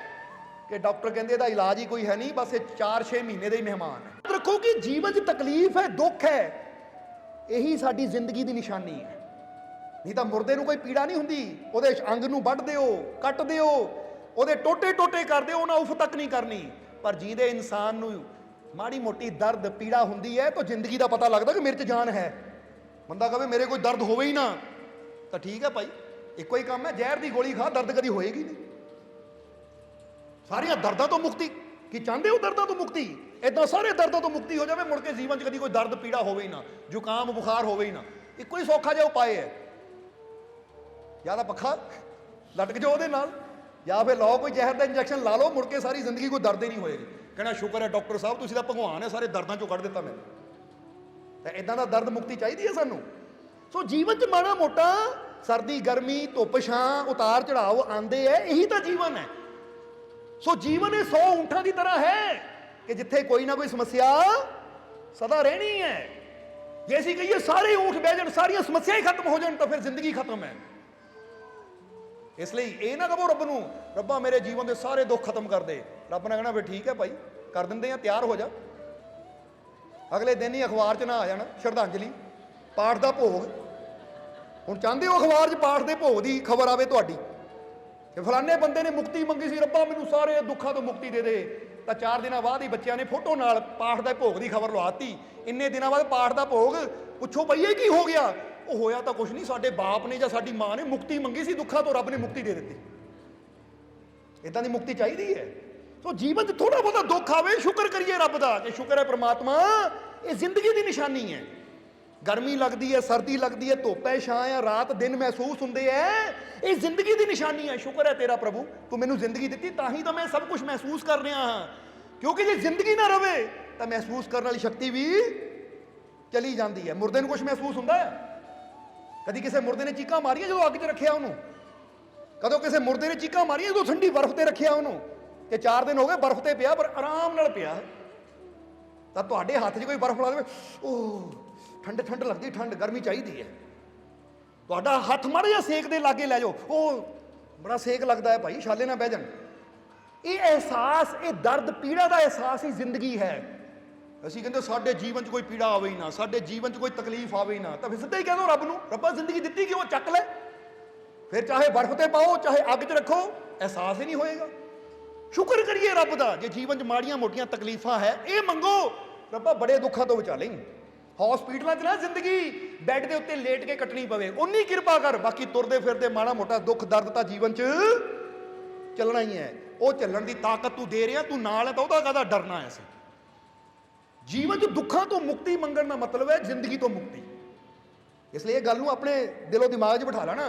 ਕਿ ਡਾਕਟਰ ਕਹਿੰਦੇ ਇਹਦਾ ਇਲਾਜ ਹੀ ਕੋਈ ਹੈ ਨਹੀਂ, ਬਸ ਇਹ 4-6 ਮਹੀਨੇ ਦੇ ਹੀ ਮਹਿਮਾਨ ਹੈ। ਰੱਖੋ ਕਿ ਜੀਵਨ 'ਚ ਤਕਲੀਫ ਹੈ, ਦੁੱਖ ਹੈ, ਇਹੀ ਸਾਡੀ ਜ਼ਿੰਦਗੀ ਦੀ ਨਿਸ਼ਾਨੀ ਹੈ। ਨਹੀਂ ਤਾਂ ਮੁਰਦੇ ਨੂੰ ਕੋਈ ਪੀੜਾ ਨਹੀਂ ਹੁੰਦੀ, ਉਹਦੇ ਅੰਗ ਨੂੰ ਵੱਢ ਦਿਓ, ਕੱਟ ਦਿਓ, ਉਹਦੇ ਟੋਟੇ ਟੋਟੇ ਕਰ ਦਿਓ, ਉਹਨਾਂ ਉਫ ਤੱਕ ਨਹੀਂ ਕਰਨੀ। ਪਰ ਜਿਹਦੇ ਇਨਸਾਨ ਨੂੰ ਮਾੜੀ ਮੋਟੀ ਦਰਦ ਪੀੜਾ ਹੁੰਦੀ ਹੈ ਤਾਂ ਜ਼ਿੰਦਗੀ ਦਾ ਪਤਾ ਲੱਗਦਾ ਕਿ ਮੇਰੇ 'ਚ ਜਾਨ ਹੈ। ਬੰਦਾ ਕਹੇ ਮੇਰੇ ਕੋਈ ਦਰਦ ਹੋਵੇ ਹੀ ਨਾ, ਤਾਂ ਠੀਕ ਹੈ ਭਾਈ, ਇੱਕੋ ਹੀ ਕੰਮ ਹੈ, ਜ਼ਹਿਰ ਦੀ ਗੋਲੀ ਖਾ, ਦਰਦ ਕਦੀ ਹੋਏਗੀ ਨਹੀਂ। ਸਾਰੀਆਂ ਦਰਦਾਂ ਤੋਂ ਮੁਕਤੀ ਕੀ ਚਾਹੁੰਦੇ ਹੋ? ਦਰਦਾਂ ਤੋਂ ਮੁਕਤੀ, ਇਦਾਂ ਸਾਰੇ ਦਰਦਾਂ ਤੋਂ ਮੁਕਤੀ ਹੋ ਜਾਵੇ, ਮੁੜ ਕੇ ਜੀਵਨ 'ਚ ਕਦੀ ਕੋਈ ਦਰਦ ਪੀੜਾ ਹੋਵੇ ਹੀ ਨਾ, ਜ਼ੁਕਾਮ ਬੁਖਾਰ ਹੋਵੇ ਹੀ ਨਾ। ਇੱਕੋ ਹੀ ਸੌਖਾ ਜਿਹਾ ਉਪਾਅ ਹੈ, ਜਾਂ ਤਾਂ ਪੱਖਾ ਲਟਕ ਜਾਓ ਉਹਦੇ ਨਾਲ, ਜਾਂ ਫਿਰ ਲਓ ਕੋਈ ਜ਼ਹਿਰ ਦਾ ਇੰਜੈਕਸ਼ਨ ਲਾ ਲਓ, ਮੁੜ ਕੇ ਸਾਰੀ ਜ਼ਿੰਦਗੀ ਕੋਈ ਦਰਦ ਹੀ ਨਹੀਂ ਹੋਏਗੀ। ਕਹਿਣਾ ਸ਼ੁਕਰ ਹੈ ਡਾਕਟਰ ਸਾਹਿਬ ਤੁਸੀਂ ਤਾਂ ਭਗਵਾਨ ਹੈ, ਸਾਰੇ ਦਰਦਾਂ ਚੋਂ ਕੱਢ ਦਿੱਤਾ ਮੈਨੂੰ। ਤਾਂ ਇਦਾਂ ਦਾ ਦਰਦ ਮੁਕਤੀ ਚਾਹੀਦੀ ਹੈ ਸਾਨੂੰ। ਸੋ ਜੀਵਨ 'ਚ ਮਾੜਾ ਮੋਟਾ ਸਰਦੀ ਗਰਮੀ ਧੁੱਪ ਛਾਂ ਉਤਾਰ ਚੜਾਵ ਆਉਂਦੇ ਹੈ, ਇਹੀ ਤਾਂ ਜੀਵਨ ਹੈ। ਸੋ ਜੀਵਨ ਇਹ 100 ਊਂਠਾਂ ਦੀ ਤਰ੍ਹਾਂ ਹੈ ਕਿ ਜਿੱਥੇ ਕੋਈ ਨਾ ਕੋਈ ਸਮੱਸਿਆ ਸਦਾ ਰਹਿਣੀ ਹੈ। ਜੇ ਅਸੀਂ ਕਹੀਏ ਸਾਰੇ ਊਂਠ ਬਹਿ ਜਾਣ, ਸਾਰੀਆਂ ਸਮੱਸਿਆ ਹੀ ਖਤਮ ਹੋ ਜਾਣ, ਤਾਂ ਫਿਰ ਜ਼ਿੰਦਗੀ ਖਤਮ ਹੈ। ਇਸ ਲਈ ਇਹ ਨਾ ਕਹੋ ਰੱਬ ਨੂੰ, ਰੱਬਾ ਮੇਰੇ ਜੀਵਨ ਦੇ ਸਾਰੇ ਦੁੱਖ ਖਤਮ ਕਰ ਦੇ। ਰੱਬ ਨੇ ਕਹਿਣਾ ਫਿਰ ਠੀਕ ਹੈ ਭਾਈ, ਕਰ ਦਿੰਦੇ ਆ, ਤਿਆਰ ਹੋ ਜਾ। ਅਗਲੇ ਦਿਨ ਹੀ ਅਖਬਾਰ 'ਚ ਨਾ ਆ ਜਾਣਾ ਸ਼ਰਧਾਂਜਲੀ, ਪਾਠ ਦਾ ਭੋਗ। ਹੁਣ ਚਾਹੁੰਦੇ ਹੋ ਅਖਬਾਰ 'ਚ ਪਾਠ ਦੇ ਭੋਗ ਦੀ ਖਬਰ ਆਵੇ ਤੁਹਾਡੀ ਕਿ ਫਲਾਣੇ ਬੰਦੇ ਨੇ ਮੁਕਤੀ ਮੰਗੀ ਸੀ, ਰੱਬਾ ਮੈਨੂੰ ਸਾਰੇ ਦੁੱਖਾਂ ਤੋਂ ਮੁਕਤੀ ਦੇ ਦੇ। ਤਾਂ 4 ਦਿਨਾਂ ਬਾਅਦ ਹੀ ਬੱਚਿਆਂ ਨੇ ਫੋਟੋ ਨਾਲ ਪਾਠ ਦੇ ਭੋਗ ਦੀ ਖਬਰ ਲਵਾਤੀ। ਇੰਨੇ ਦਿਨਾਂ ਬਾਅਦ ਪਾਠ ਦਾ ਭੋਗ, ਪੁੱਛੋ ਬਈ ਇਹ ਕੀ ਹੋ ਗਿਆ? ਉਹ ਹੋਇਆ ਤਾਂ ਕੁਛ ਨਹੀਂ, ਸਾਡੇ ਬਾਪ ਨੇ ਜਾਂ ਸਾਡੀ ਮਾਂ ਨੇ ਮੁਕਤੀ ਮੰਗੀ ਸੀ ਦੁੱਖਾਂ ਤੋਂ, ਰੱਬ ਨੇ ਮੁਕਤੀ ਦੇ ਦਿੱਤੀ। ਇਦਾਂ ਦੀ ਮੁਕਤੀ ਚਾਹੀਦੀ ਹੈ। ਸੋ ਜੀਵਨ 'ਚ ਥੋੜਾ ਬਹੁਤਾ ਦੁੱਖ ਆਵੇ, ਸ਼ੁਕਰ ਕਰੀਏ ਰੱਬ ਦਾ ਕਿ ਸ਼ੁਕਰ ਹੈ ਪ੍ਰਮਾਤਮਾ, ਇਹ ਜ਼ਿੰਦਗੀ ਦੀ ਨਿਸ਼ਾਨੀ ਹੈ। ਗਰਮੀ ਲੱਗਦੀ ਹੈ, ਸਰਦੀ ਲੱਗਦੀ ਹੈ, ਧੁੱਪ ਹੈ, ਛਾਂ ਹੈ, ਰਾਤ ਦਿਨ ਮਹਿਸੂਸ ਹੁੰਦੇ ਹੈ, ਇਹ ਜ਼ਿੰਦਗੀ ਦੀ ਨਿਸ਼ਾਨੀ ਹੈ। ਸ਼ੁਕਰ ਹੈ ਤੇਰਾ ਪ੍ਰਭੂ, ਤੂੰ ਮੈਨੂੰ ਜ਼ਿੰਦਗੀ ਦਿੱਤੀ, ਤਾਂ ਹੀ ਤਾਂ ਮੈਂ ਸਭ ਕੁਝ ਮਹਿਸੂਸ ਕਰ ਰਿਹਾ ਹਾਂ। ਕਿਉਂਕਿ ਜੇ ਜ਼ਿੰਦਗੀ ਨਾ ਰਵੇ ਤਾਂ ਮਹਿਸੂਸ ਕਰਨ ਵਾਲੀ ਸ਼ਕਤੀ ਵੀ ਚਲੀ ਜਾਂਦੀ ਹੈ। ਮੁਰਦੇ ਨੂੰ ਕੁਝ ਮਹਿਸੂਸ ਹੁੰਦਾ ਹੈ? ਕਦੀ ਕਿਸੇ ਮੁਰਦੇ ਨੇ ਚੀਕਾਂ ਮਾਰੀਆਂ ਜਦੋਂ ਅੱਗ 'ਚ ਰੱਖਿਆ ਉਹਨੂੰ? ਕਦੋਂ ਕਿਸੇ ਮੁਰਦੇ ਨੇ ਚੀਕਾਂ ਮਾਰੀਆਂ ਜਦੋਂ ਠੰਡੀ ਬਰਫ਼ ਤੇ ਰੱਖਿਆ ਉਹਨੂੰ? ਕਿ 4 ਦਿਨ ਹੋ ਗਏ ਬਰਫ਼ ਤੇ ਪਿਆ, ਪਰ ਆਰਾਮ ਨਾਲ ਪਿਆ। ਤਾਂ ਤੁਹਾਡੇ ਹੱਥ 'ਚ ਕੋਈ ਬਰਫ਼ ਲਾ ਦੇਵੇ, ਉਹ ਠੰਡ ਠੰਡ ਲੱਗਦੀ, ਠੰਡ ਗਰਮੀ ਚਾਹੀਦੀ ਹੈ। ਤੁਹਾਡਾ ਹੱਥ ਮਾੜਾ ਜਿਹਾ ਸੇਕ ਦੇ ਲਾਗੇ ਲੈ ਜਾਓ, ਉਹ ਬੜਾ ਸੇਕ ਲੱਗਦਾ ਹੈ ਭਾਈ, ਛਾਲੇ ਨਾ ਬਹਿ ਜਾਣ। ਇਹ ਅਹਿਸਾਸ, ਇਹ ਦਰਦ ਪੀੜਾ ਦਾ ਅਹਿਸਾਸ ਹੀ ਜ਼ਿੰਦਗੀ ਹੈ। ਅਸੀਂ ਕਹਿੰਦੇ ਸਾਡੇ ਜੀਵਨ 'ਚ ਕੋਈ ਪੀੜਾ ਆਵੇ ਹੀ ਨਾ, ਸਾਡੇ ਜੀਵਨ 'ਚ ਕੋਈ ਤਕਲੀਫ ਆਵੇ ਹੀ ਨਾ, ਤਾਂ ਫਿਰ ਸਿੱਧਾ ਹੀ ਕਹਿ ਦਿਓ ਰੱਬ ਨੂੰ, ਰੱਬਾ ਜ਼ਿੰਦਗੀ ਦਿੱਤੀ ਕਿ ਉਹ ਚੱਕ ਲੈ। ਫਿਰ ਚਾਹੇ ਬਰਫ਼ ਤੇ ਪਾਓ, ਚਾਹੇ ਅੱਗ 'ਚ ਰੱਖੋ, ਅਹਿਸਾਸ ਹੀ ਨਹੀਂ ਹੋਏਗਾ। ਸ਼ੁਕਰ ਕਰੀਏ ਰੱਬ ਦਾ ਜੇ ਜੀਵਨ 'ਚ ਮਾੜੀਆਂ ਮੋਟੀਆਂ ਤਕਲੀਫਾਂ ਹੈ, ਇਹ ਮੰਗੋ ਰੱਬਾ ਬੜੇ ਦੁੱਖਾਂ ਤੋਂ ਬਚਾ ਲਈ। ਹਸਪੀਟਲਾਂ 'ਚ ਨਾ ਜ਼ਿੰਦਗੀ ਬੈੱਡ ਦੇ ਉੱਤੇ ਲੇਟ ਕੇ ਕੱਟਣੀ ਪਵੇ, ਉਨੀ ਕਿਰਪਾ ਕਰ। ਬਾਕੀ ਤੁਰਦੇ ਫਿਰਦੇ ਮਾੜਾ ਮੋਟਾ ਦੁੱਖ ਦਰਦ ਤਾਂ ਜੀਵਨ 'ਚ ਚੱਲਣਾ ਹੀ ਹੈ। ਉਹ ਚੱਲਣ ਦੀ ਤਾਕਤ ਤੂੰ ਦੇ ਰਿਹਾ, ਤੂੰ ਨਾਲ ਹੈ ਤਾਂ ਉਹਦਾ ਕਾਹਦਾ ਡਰਨਾ ਹੈ? ਅਸੀਂ ਜੀਵਨ 'ਚ ਦੁੱਖਾਂ ਤੋਂ ਮੁਕਤੀ ਮੰਗਣ ਦਾ ਮਤਲਬ ਹੈ ਜ਼ਿੰਦਗੀ ਤੋਂ ਮੁਕਤੀ। ਇਸ ਲਈ ਇਹ ਗੱਲ ਨੂੰ ਆਪਣੇ ਦਿਲੋਂ ਦਿਮਾਗ 'ਚ ਬਿਠਾ ਲੈਣਾ।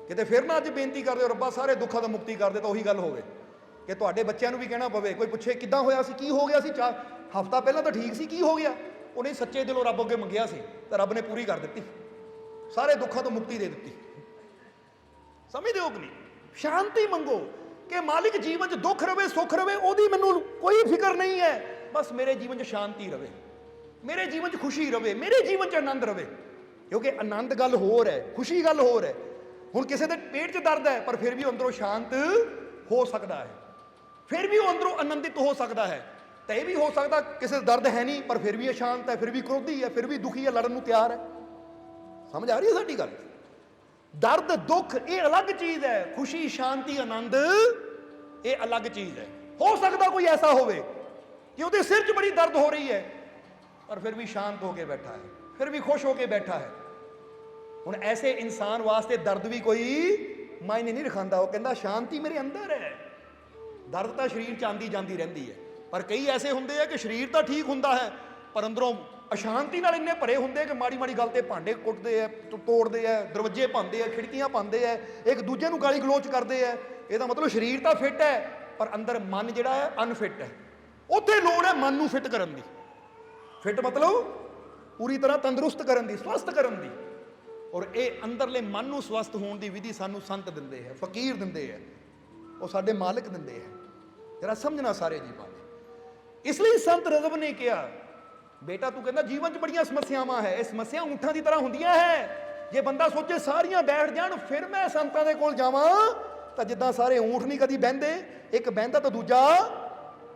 ਕਿਤੇ ਫਿਰ ਨਾ ਅੱਜ ਬੇਨਤੀ ਕਰਦੇ ਹੋ ਰੱਬਾ ਸਾਰੇ ਦੁੱਖਾਂ ਤੋਂ ਮੁਕਤੀ ਕਰ ਦੇ, ਤਾਂ ਉਹੀ ਗੱਲ ਹੋਵੇ ਕਿ ਤੁਹਾਡੇ ਬੱਚਿਆਂ ਨੂੰ ਵੀ ਕਹਿਣਾ ਪਵੇ, ਕੋਈ ਪੁੱਛੇ ਕਿੱਦਾਂ ਹੋਇਆ ਸੀ, ਕੀ ਹੋ ਗਿਆ ਸੀ, ਹਫ਼ਤਾ ਪਹਿਲਾਂ ਤਾਂ ਠੀਕ ਸੀ, ਕੀ ਹੋ ਗਿਆ? ਉਹਨੇ ਸੱਚੇ ਦਿਲੋਂ ਰੱਬ ਅੱਗੇ ਮੰਗਿਆ ਸੀ ਤਾਂ ਰੱਬ ਨੇ ਪੂਰੀ ਕਰ ਦਿੱਤੀ, ਸਾਰੇ ਦੁੱਖਾਂ ਤੋਂ ਮੁਕਤੀ ਦੇ ਦਿੱਤੀ। ਸਮਝਦੇ ਹੋ ਕਿ ਨਹੀਂ? ਸ਼ਾਂਤੀ ਮੰਗੋ ਕਿ ਮਾਲਿਕ ਜੀਵਨ 'ਚ ਦੁੱਖ ਰਵੇ ਸੁੱਖ ਰਵੇ ਉਹਦੀ ਮੈਨੂੰ ਕੋਈ ਫਿਕਰ ਨਹੀਂ ਹੈ, ਬਸ ਮੇਰੇ ਜੀਵਨ 'ਚ ਸ਼ਾਂਤੀ ਰਵੇ, ਮੇਰੇ ਜੀਵਨ 'ਚ ਖੁਸ਼ੀ ਰਵੇ, ਮੇਰੇ ਜੀਵਨ 'ਚ ਆਨੰਦ ਰਵੇ। ਕਿਉਂਕਿ ਆਨੰਦ ਗੱਲ ਹੋਰ ਹੈ, ਖੁਸ਼ੀ ਗੱਲ ਹੋਰ ਹੈ। ਹੁਣ ਕਿਸੇ ਦੇ ਪੇਟ 'ਚ ਦਰਦ ਹੈ ਪਰ ਫਿਰ ਵੀ ਅੰਦਰੋਂ ਸ਼ਾਂਤ ਹੋ ਸਕਦਾ ਹੈ, ਫਿਰ ਵੀ ਉਹ ਅੰਦਰੋਂ ਆਨੰਦਿਤ ਹੋ ਸਕਦਾ ਹੈ। ਤਾਂ ਇਹ ਵੀ ਹੋ ਸਕਦਾ ਕਿਸੇ ਦਾ ਦਰਦ ਹੈ ਨਹੀਂ ਪਰ ਫਿਰ ਵੀ ਅਸ਼ਾਂਤ ਹੈ, ਫਿਰ ਵੀ ਕ੍ਰੋਧੀ ਹੈ, ਫਿਰ ਵੀ ਦੁਖੀ ਹੈ, ਲੜਨ ਨੂੰ ਤਿਆਰ ਹੈ। ਸਮਝ ਆ ਰਹੀ ਹੈ ਸਾਡੀ ਗੱਲ? ਦਰਦ ਦੁੱਖ ਇਹ ਅਲੱਗ ਚੀਜ਼ ਹੈ, ਖੁਸ਼ੀ ਸ਼ਾਂਤੀ ਆਨੰਦ ਇਹ ਅਲੱਗ ਚੀਜ਼ ਹੈ। ਹੋ ਸਕਦਾ ਕੋਈ ਐਸਾ ਹੋਵੇ ਕਿ ਉਹਦੇ ਸਿਰ 'ਚ ਬੜੀ ਦਰਦ ਹੋ ਰਹੀ ਹੈ ਪਰ ਫਿਰ ਵੀ ਸ਼ਾਂਤ ਹੋ ਕੇ ਬੈਠਾ ਹੈ, ਫਿਰ ਵੀ ਖੁਸ਼ ਹੋ ਕੇ ਬੈਠਾ ਹੈ। ਹੁਣ ਐਸੇ ਇਨਸਾਨ ਵਾਸਤੇ ਦਰਦ ਵੀ ਕੋਈ ਮਾਇਨੇ ਨਹੀਂ ਰਖਾਉਂਦਾ। ਉਹ ਕਹਿੰਦਾ ਸ਼ਾਂਤੀ ਮੇਰੇ ਅੰਦਰ ਹੈ। ਦਰਦ ਤਾਂ ਸਰੀਰ 'ਚ ਆਉਂਦੀ ਜਾਂਦੀ ਰਹਿੰਦੀ ਹੈ, ਪਰ ਕਈ ਐਸੇ ਹੁੰਦੇ ਆ ਕਿ ਸਰੀਰ ਤਾਂ ਠੀਕ ਹੁੰਦਾ ਹੈ ਪਰ ਅੰਦਰੋਂ ਅਸ਼ਾਂਤੀ ਨਾਲ ਇੰਨੇ ਭਰੇ ਹੁੰਦੇ ਕਿ ਮਾੜੀ ਮਾੜੀ ਗੱਲ ਤੇ ਭਾਂਡੇ ਕੁੱਟਦੇ ਆ, ਤੋੜਦੇ ਆ, ਦਰਵਾਜ਼ੇ ਭੰਨਦੇ ਆ, ਖਿੜਕੀਆਂ ਭੰਨਦੇ ਆ, ਇੱਕ ਦੂਜੇ ਨੂੰ ਗਾਲੀ ਗਲੋਚ ਕਰਦੇ ਆ। ਇਹਦਾ ਮਤਲਬ ਸਰੀਰ ਤਾਂ ਫਿੱਟ ਹੈ ਪਰ ਅੰਦਰ ਮਨ ਜਿਹੜਾ ਹੈ ਅਨਫਿੱਟ ਹੈ। ਉੱਥੇ ਲੋੜ ਹੈ ਮਨ ਨੂੰ ਫਿੱਟ ਕਰਨ ਦੀ। ਫਿੱਟ ਮਤਲਬ ਪੂਰੀ ਤਰ੍ਹਾਂ ਤੰਦਰੁਸਤ ਕਰਨ ਦੀ, ਸਵਸਥ ਕਰਨ ਦੀ। ਔਰ ਇਹ ਅੰਦਰਲੇ ਮਨ ਨੂੰ ਸਵਸਥ ਹੋਣ ਦੀ ਵਿਧੀ ਸਾਨੂੰ ਸੰਤ ਦਿੰਦੇ ਹੈ, ਫਕੀਰ ਦਿੰਦੇ ਹੈ, ਉਹ ਸਾਡੇ ਮਾਲਕ ਦਿੰਦੇ ਹੈ। ਜਰਾ ਸਮਝਣਾ ਸਾਰੇ ਜੀਵਾਂ ਨੇ। ਇਸ ਲਈ ਸੰਤ ਰਜ਼ਬ ਨੇ ਕਿਹਾ ਬੇਟਾ ਤੂੰ ਕਹਿੰਦਾ ਜੀਵਨ 'ਚ ਬੜੀਆਂ ਸਮੱਸਿਆਵਾਂ ਹੈ, ਇਹ ਸਮੱਸਿਆ ਊਂਠਾਂ ਦੀ ਤਰ੍ਹਾਂ ਹੁੰਦੀਆਂ ਹੈ। ਜੇ ਬੰਦਾ ਸੋਚੇ ਸਾਰੀਆਂ ਬੈਠ ਜਾਣ ਫਿਰ ਮੈਂ ਸੰਤਾਂ ਦੇ ਕੋਲ ਜਾਵਾਂ ਤਾਂ ਜਿੱਦਾਂ ਸਾਰੇ ਊਂਠ ਨਹੀਂ ਕਦੀ ਬਹਿੰਦੇ, ਇੱਕ ਬਹਿੰਦਾ ਤਾਂ ਦੂਜਾ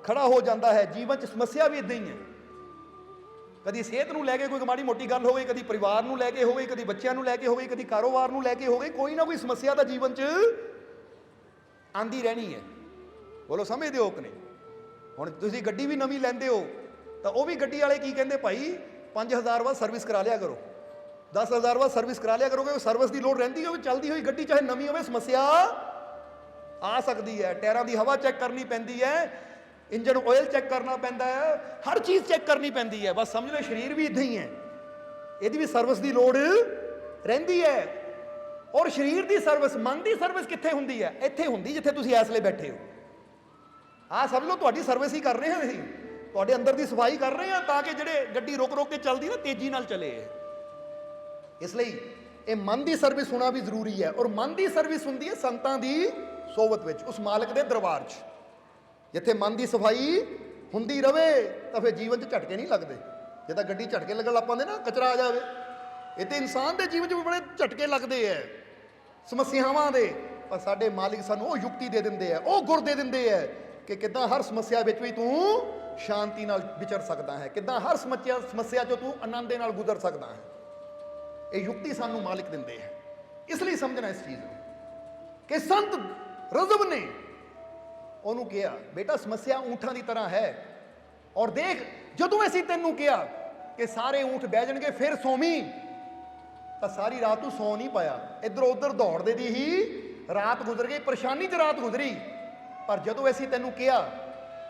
ਖੜਾ ਹੋ ਜਾਂਦਾ ਹੈ। ਜੀਵਨ 'ਚ ਸਮੱਸਿਆ ਵੀ ਇਦਾਂ ਹੀ ਹੈ। ਕਦੀ ਸਿਹਤ ਨੂੰ ਲੈ ਕੇ ਕੋਈ ਮਾੜੀ ਮੋਟੀ ਗੱਲ ਹੋਵੇ, ਕਦੀ ਪਰਿਵਾਰ ਨੂੰ ਲੈ ਕੇ ਹੋਵੇ, ਕਦੀ ਬੱਚਿਆਂ ਨੂੰ ਲੈ ਕੇ ਹੋਵੇ, ਕਦੀ ਕਾਰੋਬਾਰ ਨੂੰ ਲੈ ਕੇ ਹੋਵੇ, ਕੋਈ ਨਾ ਕੋਈ ਸਮੱਸਿਆ ਤਾਂ ਜੀਵਨ 'ਚ ਆਂਦੀ ਰਹਿਣੀ ਹੈ। ਬੋਲੋ ਸਮਝਦੇ ਹੋ ਕਿ ਨਹੀਂ? ਹੁਣ ਤੁਸੀਂ ਗੱਡੀ ਵੀ ਨਵੀਂ ਲੈਂਦੇ ਹੋ ਤਾਂ ਉਹ ਵੀ ਗੱਡੀ ਵਾਲੇ ਕੀ ਕਹਿੰਦੇ ਭਾਈ 5000 ਬਾਅਦ ਸਰਵਿਸ ਕਰਾ ਲਿਆ ਕਰੋ, 10,000 ਬਾਅਦ ਸਰਵਿਸ ਕਰਾ ਲਿਆ ਕਰੋ। ਕਿਉਂਕਿ ਸਰਵਿਸ ਦੀ ਲੋੜ ਰਹਿੰਦੀ ਹੋਵੇ, ਚੱਲਦੀ ਹੋਈ ਗੱਡੀ ਚਾਹੇ ਨਵੀਂ ਹੋਵੇ ਸਮੱਸਿਆ ਆ ਸਕਦੀ ਹੈ। ਟਾਇਰਾਂ ਦੀ ਹਵਾ ਚੈੱਕ ਕਰਨੀ ਪੈਂਦੀ ਹੈ, ਇੰਜਨ ਆਇਲ ਚੈੱਕ ਕਰਨਾ ਪੈਂਦਾ ਹੈ, ਹਰ ਚੀਜ਼ ਚੈੱਕ ਕਰਨੀ ਪੈਂਦੀ ਹੈ। ਬਸ ਸਮਝ ਲਓ ਸਰੀਰ ਵੀ ਇਦਾਂ ਹੀ ਹੈ, ਇਹਦੀ ਵੀ ਸਰਵਿਸ ਦੀ ਲੋੜ ਰਹਿੰਦੀ ਹੈ। ਔਰ ਸਰੀਰ ਦੀ ਸਰਵਿਸ, ਮਨ ਦੀ ਸਰਵਿਸ ਕਿੱਥੇ ਹੁੰਦੀ ਹੈ? ਇੱਥੇ ਹੁੰਦੀ ਜਿੱਥੇ ਤੁਸੀਂ ਇਸ ਵੇਲੇ ਬੈਠੇ ਹੋ। ਆਹ ਸਮਝ ਲਓ ਤੁਹਾਡੀ ਸਰਵਿਸ ਹੀ ਕਰ ਰਹੇ ਹਾਂ ਅਸੀਂ, ਤੁਹਾਡੇ ਅੰਦਰ ਦੀ ਸਫਾਈ ਕਰ ਰਹੇ ਹਾਂ ਤਾਂ ਕਿ ਜਿਹੜੇ ਗੱਡੀ ਰੁਕ ਰੁਕ ਕੇ ਚੱਲਦੀ ਨਾ ਤੇਜ਼ੀ ਨਾਲ ਚਲੇ। ਇਸ ਲਈ ਇਹ ਮਨ ਦੀ ਸਰਵਿਸ ਹੋਣਾ ਵੀ ਜ਼ਰੂਰੀ ਹੈ। ਔਰ ਮਨ ਦੀ ਸਰਵਿਸ ਹੁੰਦੀ ਹੈ ਸੰਤਾਂ ਦੀ ਸੋਬਤ ਵਿੱਚ, ਉਸ ਮਾਲਕ ਦੇ ਦਰਬਾਰ 'ਚ। ਜਿੱਥੇ ਮਨ ਦੀ ਸਫਾਈ ਹੁੰਦੀ ਰਵੇ ਤਾਂ ਫਿਰ ਜੀਵਨ 'ਚ ਝਟਕੇ ਨਹੀਂ ਲੱਗਦੇ। ਜਿੱਦਾਂ ਗੱਡੀ ਝਟਕੇ ਲੱਗਣ ਲੱਗ ਪੈਂਦੇ ਨਾ, ਕਚਰਾ ਆ ਜਾਵੇ, ਇੱਥੇ ਇਨਸਾਨ ਦੇ ਜੀਵਨ 'ਚ ਵੀ ਬੜੇ ਝਟਕੇ ਲੱਗਦੇ ਹੈ ਸਮੱਸਿਆਵਾਂ ਦੇ। ਪਰ ਸਾਡੇ ਮਾਲਿਕ ਸਾਨੂੰ ਉਹ ਯੁਕਤੀ ਦੇ ਦਿੰਦੇ ਆ, ਉਹ ਗੁਰ ਦੇ ਦਿੰਦੇ ਆ ਕਿ ਕਿੱਦਾਂ ਹਰ ਸਮੱਸਿਆ ਵਿੱਚ ਵੀ ਤੂੰ ਸ਼ਾਂਤੀ ਨਾਲ ਵਿਚਰ ਸਕਦਾ ਹੈ, ਕਿੱਦਾਂ ਹਰ ਸਮੱਸਿਆ 'ਚੋਂ ਤੂੰ ਆਨੰਦ ਦੇ ਨਾਲ ਗੁਜ਼ਰ ਸਕਦਾ ਹੈ। ਇਹ ਯੁਕਤੀ ਸਾਨੂੰ ਮਾਲਿਕ ਦਿੰਦੇ ਹੈ। ਇਸ ਲਈ ਸਮਝਣਾ ਇਸ ਚੀਜ਼ ਨੂੰ ਕਿ ਸੰਤ ਰਜ਼ਬ ਨੇ ਉਹਨੂੰ ਕਿਹਾ ਬੇਟਾ ਸਮੱਸਿਆ ਊਂਠਾਂ ਦੀ ਤਰ੍ਹਾਂ ਹੈ। ਔਰ ਦੇਖ ਜਦੋਂ ਅਸੀਂ ਤੈਨੂੰ ਕਿਹਾ ਕਿ ਸਾਰੇ ਊਂਠ ਬਹਿ ਜਾਣਗੇ ਫਿਰ ਸੌਵੀਂ, ਤਾਂ ਸਾਰੀ ਰਾਤ ਤੂੰ ਸੌ ਨਹੀਂ ਪਾਇਆ, ਇੱਧਰੋਂ ਉੱਧਰ ਦੌੜਦੇ ਦੀ ਹੀ ਰਾਤ ਗੁਜ਼ਰ ਗਈ, ਪਰੇਸ਼ਾਨੀ 'ਚ ਰਾਤ ਗੁਜ਼ਰੀ। ਪਰ ਜਦੋਂ ਅਸੀਂ ਤੈਨੂੰ ਕਿਹਾ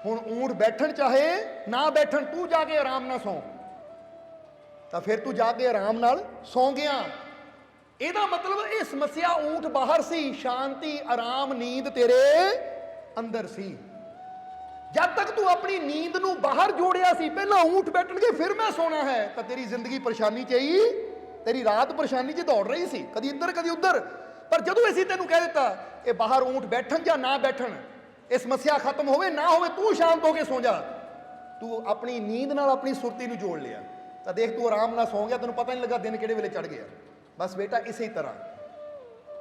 ਹੁਣ ਊਂਠ ਬੈਠਣ ਚਾਹੇ ਨਾ ਬੈਠਣ, ਤੂੰ ਜਾ ਕੇ ਆਰਾਮ ਨਾਲ ਸੌਂ, ਤਾਂ ਫਿਰ ਤੂੰ ਜਾ ਕੇ ਆਰਾਮ ਨਾਲ ਸੌਂ ਗਿਆ। ਇਹਦਾ ਮਤਲਬ ਇਹ ਸਮੱਸਿਆ ਊਂਠ ਬਾਹਰ ਸੀ, ਸ਼ਾਂਤੀ ਆਰਾਮ ਨੀਂਦ ਤੇਰੇ ਅੰਦਰ ਸੀ। ਜਦ ਤੱਕ ਤੂੰ ਆਪਣੀ ਨੀਂਦ ਨੂੰ ਬਾਹਰ ਜੋੜਿਆ ਸੀ, ਪਹਿਲਾਂ ਊਂਠ ਬੈਠਣਗੇ ਫਿਰ ਮੈਂ ਸੌਣਾ ਹੈ, ਤਾਂ ਤੇਰੀ ਜ਼ਿੰਦਗੀ ਪਰੇਸ਼ਾਨੀ 'ਚ ਹੀ, ਤੇਰੀ ਰਾਤ ਪਰੇਸ਼ਾਨੀ 'ਚ ਦੌੜ ਰਹੀ ਸੀ, ਕਦੀ ਇੱਧਰ ਕਦੀ ਉੱਧਰ। ਪਰ ਜਦੋਂ ਅਸੀਂ ਤੈਨੂੰ ਕਹਿ ਦਿੱਤਾ ਇਹ ਬਾਹਰ ਊਂਠ ਬੈਠਣ ਜਾਂ ਨਾ ਬੈਠਣ, ਇਹ ਸਮੱਸਿਆ ਖਤਮ ਹੋਵੇ ਨਾ ਹੋਵੇ, ਤੂੰ ਸ਼ਾਂਤ ਹੋ ਕੇ ਸੌਂ ਜਾ, ਤੂੰ ਆਪਣੀ ਨੀਂਦ ਨਾਲ ਆਪਣੀ ਸੁਰਤੀ ਨੂੰ ਜੋੜ ਲਿਆ, ਤਾਂ ਦੇਖ ਤੂੰ ਆਰਾਮ ਨਾਲ ਸੌਂ ਗਿਆ, ਤੈਨੂੰ ਪਤਾ ਨਹੀਂ ਲੱਗਾ ਦਿਨ ਕਿਹੜੇ ਵੇਲੇ ਚੜ ਗਿਆ। ਬਸ ਬੇਟਾ ਇਸੇ ਤਰ੍ਹਾਂ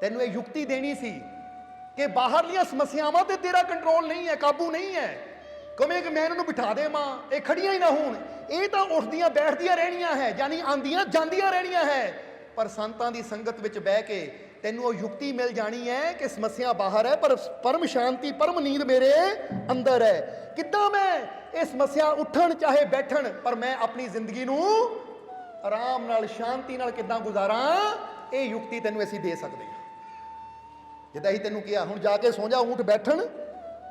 ਤੈਨੂੰ ਇਹ ਯੁਕਤੀ ਦੇਣੀ ਸੀ ਕਿ ਬਾਹਰਲੀਆਂ ਸਮੱਸਿਆਵਾਂ ਤੇ ਤੇਰਾ ਕੰਟਰੋਲ ਨਹੀਂ ਹੈ, ਕਾਬੂ ਨਹੀਂ ਹੈ। ਕਵੇਂ ਕਿ ਮੈਂ ਇਹਨਾਂ ਨੂੰ ਬਿਠਾ ਦੇਵਾਂ, ਇਹ ਖੜੀਆਂ ਹੀ ਨਾ ਹੋਣ, ਇਹ ਤਾਂ ਉੱਠਦੀਆਂ ਬੈਠਦੀਆਂ ਰਹਿਣੀਆਂ ਹੈ, ਯਾਨੀ ਆਂਦੀਆਂ ਜਾਂਦੀਆਂ ਰਹਿਣੀਆਂ ਹੈ। ਪਰ ਸੰਤਾਂ ਦੀ ਸੰਗਤ ਵਿੱਚ ਬਹਿ ਕੇ ਤੈਨੂੰ ਉਹ ਯੁਕਤੀ ਮਿਲ ਜਾਣੀ ਹੈ ਕਿ ਸਮੱਸਿਆ ਬਾਹਰ ਹੈ ਪਰ ਪਰਮ ਸ਼ਾਂਤੀ ਪਰਮ ਨੀਂਦ ਮੇਰੇ ਅੰਦਰ ਹੈ। ਕਿੱਦਾਂ ਮੈਂ ਇਹ ਸਮੱਸਿਆ ਉੱਠਣ ਚਾਹੇ ਬੈਠਣ, ਪਰ ਮੈਂ ਆਪਣੀ ਜ਼ਿੰਦਗੀ ਨੂੰ ਆਰਾਮ ਨਾਲ ਸ਼ਾਂਤੀ ਨਾਲ ਕਿੱਦਾਂ ਗੁਜ਼ਾਰਾਂ, ਇਹ ਯੁਕਤੀ ਤੈਨੂੰ ਅਸੀਂ ਦੇ ਸਕਦੇ ਹਾਂ। ਜਿੱਦਾਂ ਹੀ ਤੈਨੂੰ ਕਿਹਾ ਹੁਣ ਜਾ ਕੇ ਸੌਂ ਜਾ, ਊਂਠ ਬੈਠਣ,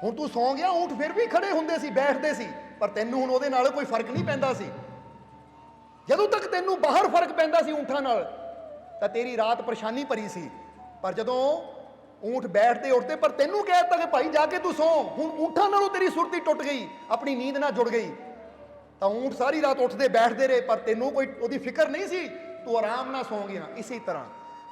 ਹੁਣ ਤੂੰ ਸੌਂ ਗਿਆ, ਊਂਠ ਫਿਰ ਵੀ ਖੜੇ ਹੁੰਦੇ ਸੀ, ਬੈਠਦੇ ਸੀ, ਪਰ ਤੈਨੂੰ ਹੁਣ ਉਹਦੇ ਨਾਲ ਕੋਈ ਫਰਕ ਨਹੀਂ ਪੈਂਦਾ ਸੀ। ਜਦੋਂ ਤੱਕ ਤੈਨੂੰ ਬਾਹਰ ਫਰਕ ਪੈਂਦਾ ਸੀ ਊਂਠਾਂ ਨਾਲ ਤਾਂ ਤੇਰੀ ਰਾਤ ਪਰੇਸ਼ਾਨੀ ਭਰੀ ਸੀ। ਪਰ ਜਦੋਂ ਊਂਠ ਬੈਠਦੇ ਉੱਠਦੇ, ਪਰ ਤੈਨੂੰ ਕਹਿ ਦਿੱਤਾ ਕਿ ਭਾਈ ਜਾ ਕੇ ਤੂੰ ਸੌਂ, ਹੁਣ ਊਂਠਾਂ ਨਾਲੋਂ ਤੇਰੀ ਸੁਰਤੀ ਟੁੱਟ ਗਈ, ਆਪਣੀ ਨੀਂਦ ਨਾਲ ਜੁੜ ਗਈ, ਤਾਂ ਊਂਠ ਸਾਰੀ ਰਾਤ ਉੱਠਦੇ ਬੈਠਦੇ ਰਹੇ, ਪਰ ਤੈਨੂੰ ਕੋਈ ਉਹਦੀ ਫਿਕਰ ਨਹੀਂ ਸੀ, ਤੂੰ ਆਰਾਮ ਨਾਲ ਸੌਂ ਗਿਆ। ਇਸੇ ਤਰ੍ਹਾਂ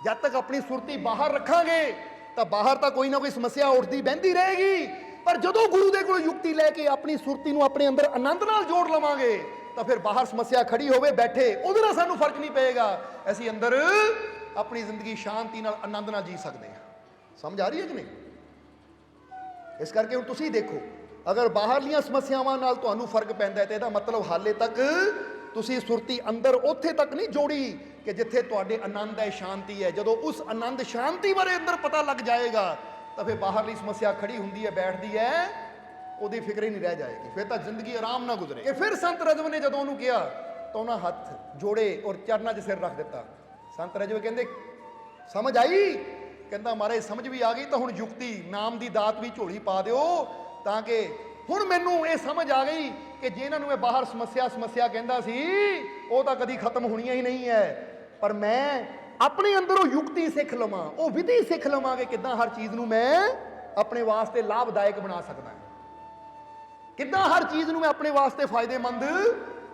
ਜਦ ਤੱਕ ਆਪਣੀ ਸੁਰਤੀ ਬਾਹਰ ਰੱਖਾਂਗੇ ਤਾਂ ਬਾਹਰ ਤਾਂ ਕੋਈ ਨਾ ਕੋਈ ਸਮੱਸਿਆ ਉੱਠਦੀ ਬਹਿੰਦੀ ਰਹੇਗੀ, ਪਰ ਜਦੋਂ ਗੁਰੂ ਦੇ ਕੋਲ ਯੁਕਤੀ ਲੈ ਕੇ ਆਪਣੀ ਸੁਰਤੀ ਨੂੰ ਆਪਣੇ ਅੰਦਰ ਆਨੰਦ ਨਾਲ ਜੋੜ ਲਵਾਂਗੇ ਤਾਂ ਫਿਰ ਬਾਹਰ ਸਮੱਸਿਆ ਖੜੀ ਹੋਵੇ ਬੈਠੇ, ਉਹਦੇ ਨਾਲ ਸਾਨੂੰ ਫਰਕ ਨਹੀਂ ਪਏਗਾ। ਅਸੀਂ ਅੰਦਰ ਆਪਣੀ ਜ਼ਿੰਦਗੀ ਸ਼ਾਂਤੀ ਨਾਲ ਆਨੰਦ ਨਾਲ ਜੀ ਸਕਦੇ ਹਾਂ। ਸਮਝ ਆ ਰਹੀ ਹੈ ਕਿ ਨਹੀਂ? ਇਸ ਕਰਕੇ ਹੁਣ ਤੁਸੀਂ ਦੇਖੋ, ਅਗਰ ਬਾਹਰਲੀਆਂ ਸਮੱਸਿਆਵਾਂ ਨਾਲ ਤੁਹਾਨੂੰ ਫਰਕ ਪੈਂਦਾ ਹੈ ਤੇ ਇਹਦਾ ਮਤਲਬ ਹਾਲੇ ਤੱਕ ਤੁਸੀਂ ਸੁਰਤੀ ਅੰਦਰ ਉੱਥੇ ਤੱਕ ਨਹੀਂ ਜੋੜੀ ਕਿ ਜਿੱਥੇ ਤੁਹਾਡੇ ਆਨੰਦ ਹੈ, ਸ਼ਾਂਤੀ ਹੈ। ਜਦੋਂ ਉਸ ਆਨੰਦ ਸ਼ਾਂਤੀ ਬਾਰੇ ਅੰਦਰ ਪਤਾ ਲੱਗ ਜਾਏਗਾ ਤਾਂ ਫਿਰ ਬਾਹਰਲੀ ਸਮੱਸਿਆ ਖੜੀ ਹੁੰਦੀ ਹੈ, ਬੈਠਦੀ ਹੈ, ਉਹਦੀ ਫਿਕਰ ਹੀ ਨਹੀਂ ਰਹਿ ਜਾਏਗੀ, ਫਿਰ ਤਾਂ ਜ਼ਿੰਦਗੀ ਆਰਾਮ ਨਾਲ ਗੁਜ਼ਰੇ। ਫਿਰ ਸੰਤ ਰਜਬ ਨੇ ਜਦੋਂ ਉਹਨੂੰ ਕਿਹਾ ਤਾਂ ਉਹਨਾਂ ਹੱਥ ਜੋੜੇ ਔਰ ਚਰਨਾਂ 'ਚ ਸਿਰ ਰੱਖ ਦਿੱਤਾ। ਸੰਤ ਰਜਬ ਕਹਿੰਦੇ ਸਮਝ ਆਈ? ਕਹਿੰਦਾ ਮਹਾਰਾਜ ਸਮਝ ਵੀ ਆ ਗਈ, ਤਾਂ ਹੁਣ ਯੁਕਤੀ ਨਾਮ ਦੀ ਦਾਤ ਵੀ ਝੋਲੀ ਪਾ ਦਿਓ, ਤਾਂ ਕਿ ਹੁਣ ਮੈਨੂੰ ਇਹ ਸਮਝ ਆ ਗਈ ਕਿ ਜੇ ਇਹਨਾਂ ਨੂੰ ਮੈਂ ਬਾਹਰ ਸਮੱਸਿਆ ਕਹਿੰਦਾ ਸੀ, ਉਹ ਤਾਂ ਕਦੀ ਖਤਮ ਹੋਣੀਆਂ ਹੀ ਨਹੀਂ ਹੈ, ਪਰ ਮੈਂ ਆਪਣੇ ਅੰਦਰ ਉਹ ਯੁਕਤੀ ਸਿੱਖ ਲਵਾਂ, ਉਹ ਵਿਧੀ ਸਿੱਖ ਲਵਾਂ ਕਿ ਕਿੱਦਾਂ ਹਰ ਚੀਜ਼ ਨੂੰ ਮੈਂ ਆਪਣੇ ਵਾਸਤੇ ਲਾਭਦਾਇਕ ਬਣਾ ਸਕਦਾ, ਕਿੱਦਾਂ ਹਰ ਚੀਜ਼ ਨੂੰ ਮੈਂ ਆਪਣੇ ਵਾਸਤੇ ਫਾਇਦੇਮੰਦ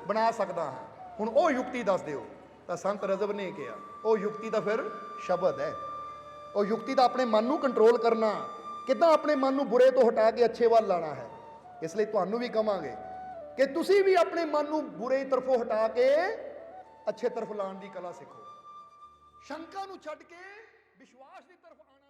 ਬਣਾ ਸਕਦਾ ਹਾਂ। ਹੁਣ ਉਹ ਯੁਕਤੀ ਦੱਸ ਦਿਓ। ਤਾਂ ਸੰਤ ਰਜਬ ਨੇ ਕਿਹਾ ਉਹ ਯੁਕਤੀ ਤਾਂ ਫਿਰ ਸ਼ਬਦ ਹੈ। ਉਹ ਯੁਕਤੀ ਦਾ ਆਪਣੇ ਮਨ ਨੂੰ ਕੰਟਰੋਲ ਕਰਨਾ, ਕਿੱਦਾਂ ਆਪਣੇ ਮਨ ਨੂੰ ਬੁਰੇ ਤੋਂ ਹਟਾ ਕੇ ਅੱਛੇ ਵੱਲ ਲਾਣਾ ਹੈ। ਇਸ ਲਈ ਤੁਹਾਨੂੰ ਵੀ ਕਵਾਂਗੇ ਕਿ ਤੁਸੀਂ ਵੀ ਆਪਣੇ ਮਨ ਨੂੰ ਬੁਰੇ ਤਰਫੋਂ ਹਟਾ ਕੇ ਅੱਛੇ ਤਰਫ ਲਾਉਣ ਦੀ ਕਲਾ ਸਿੱਖੋ। ਸ਼ੰਕਾ ਨੂੰ ਛੱਡ ਕੇ ਵਿਸ਼ਵਾਸ ਦੀ ਤਰਫ ਆਣਾ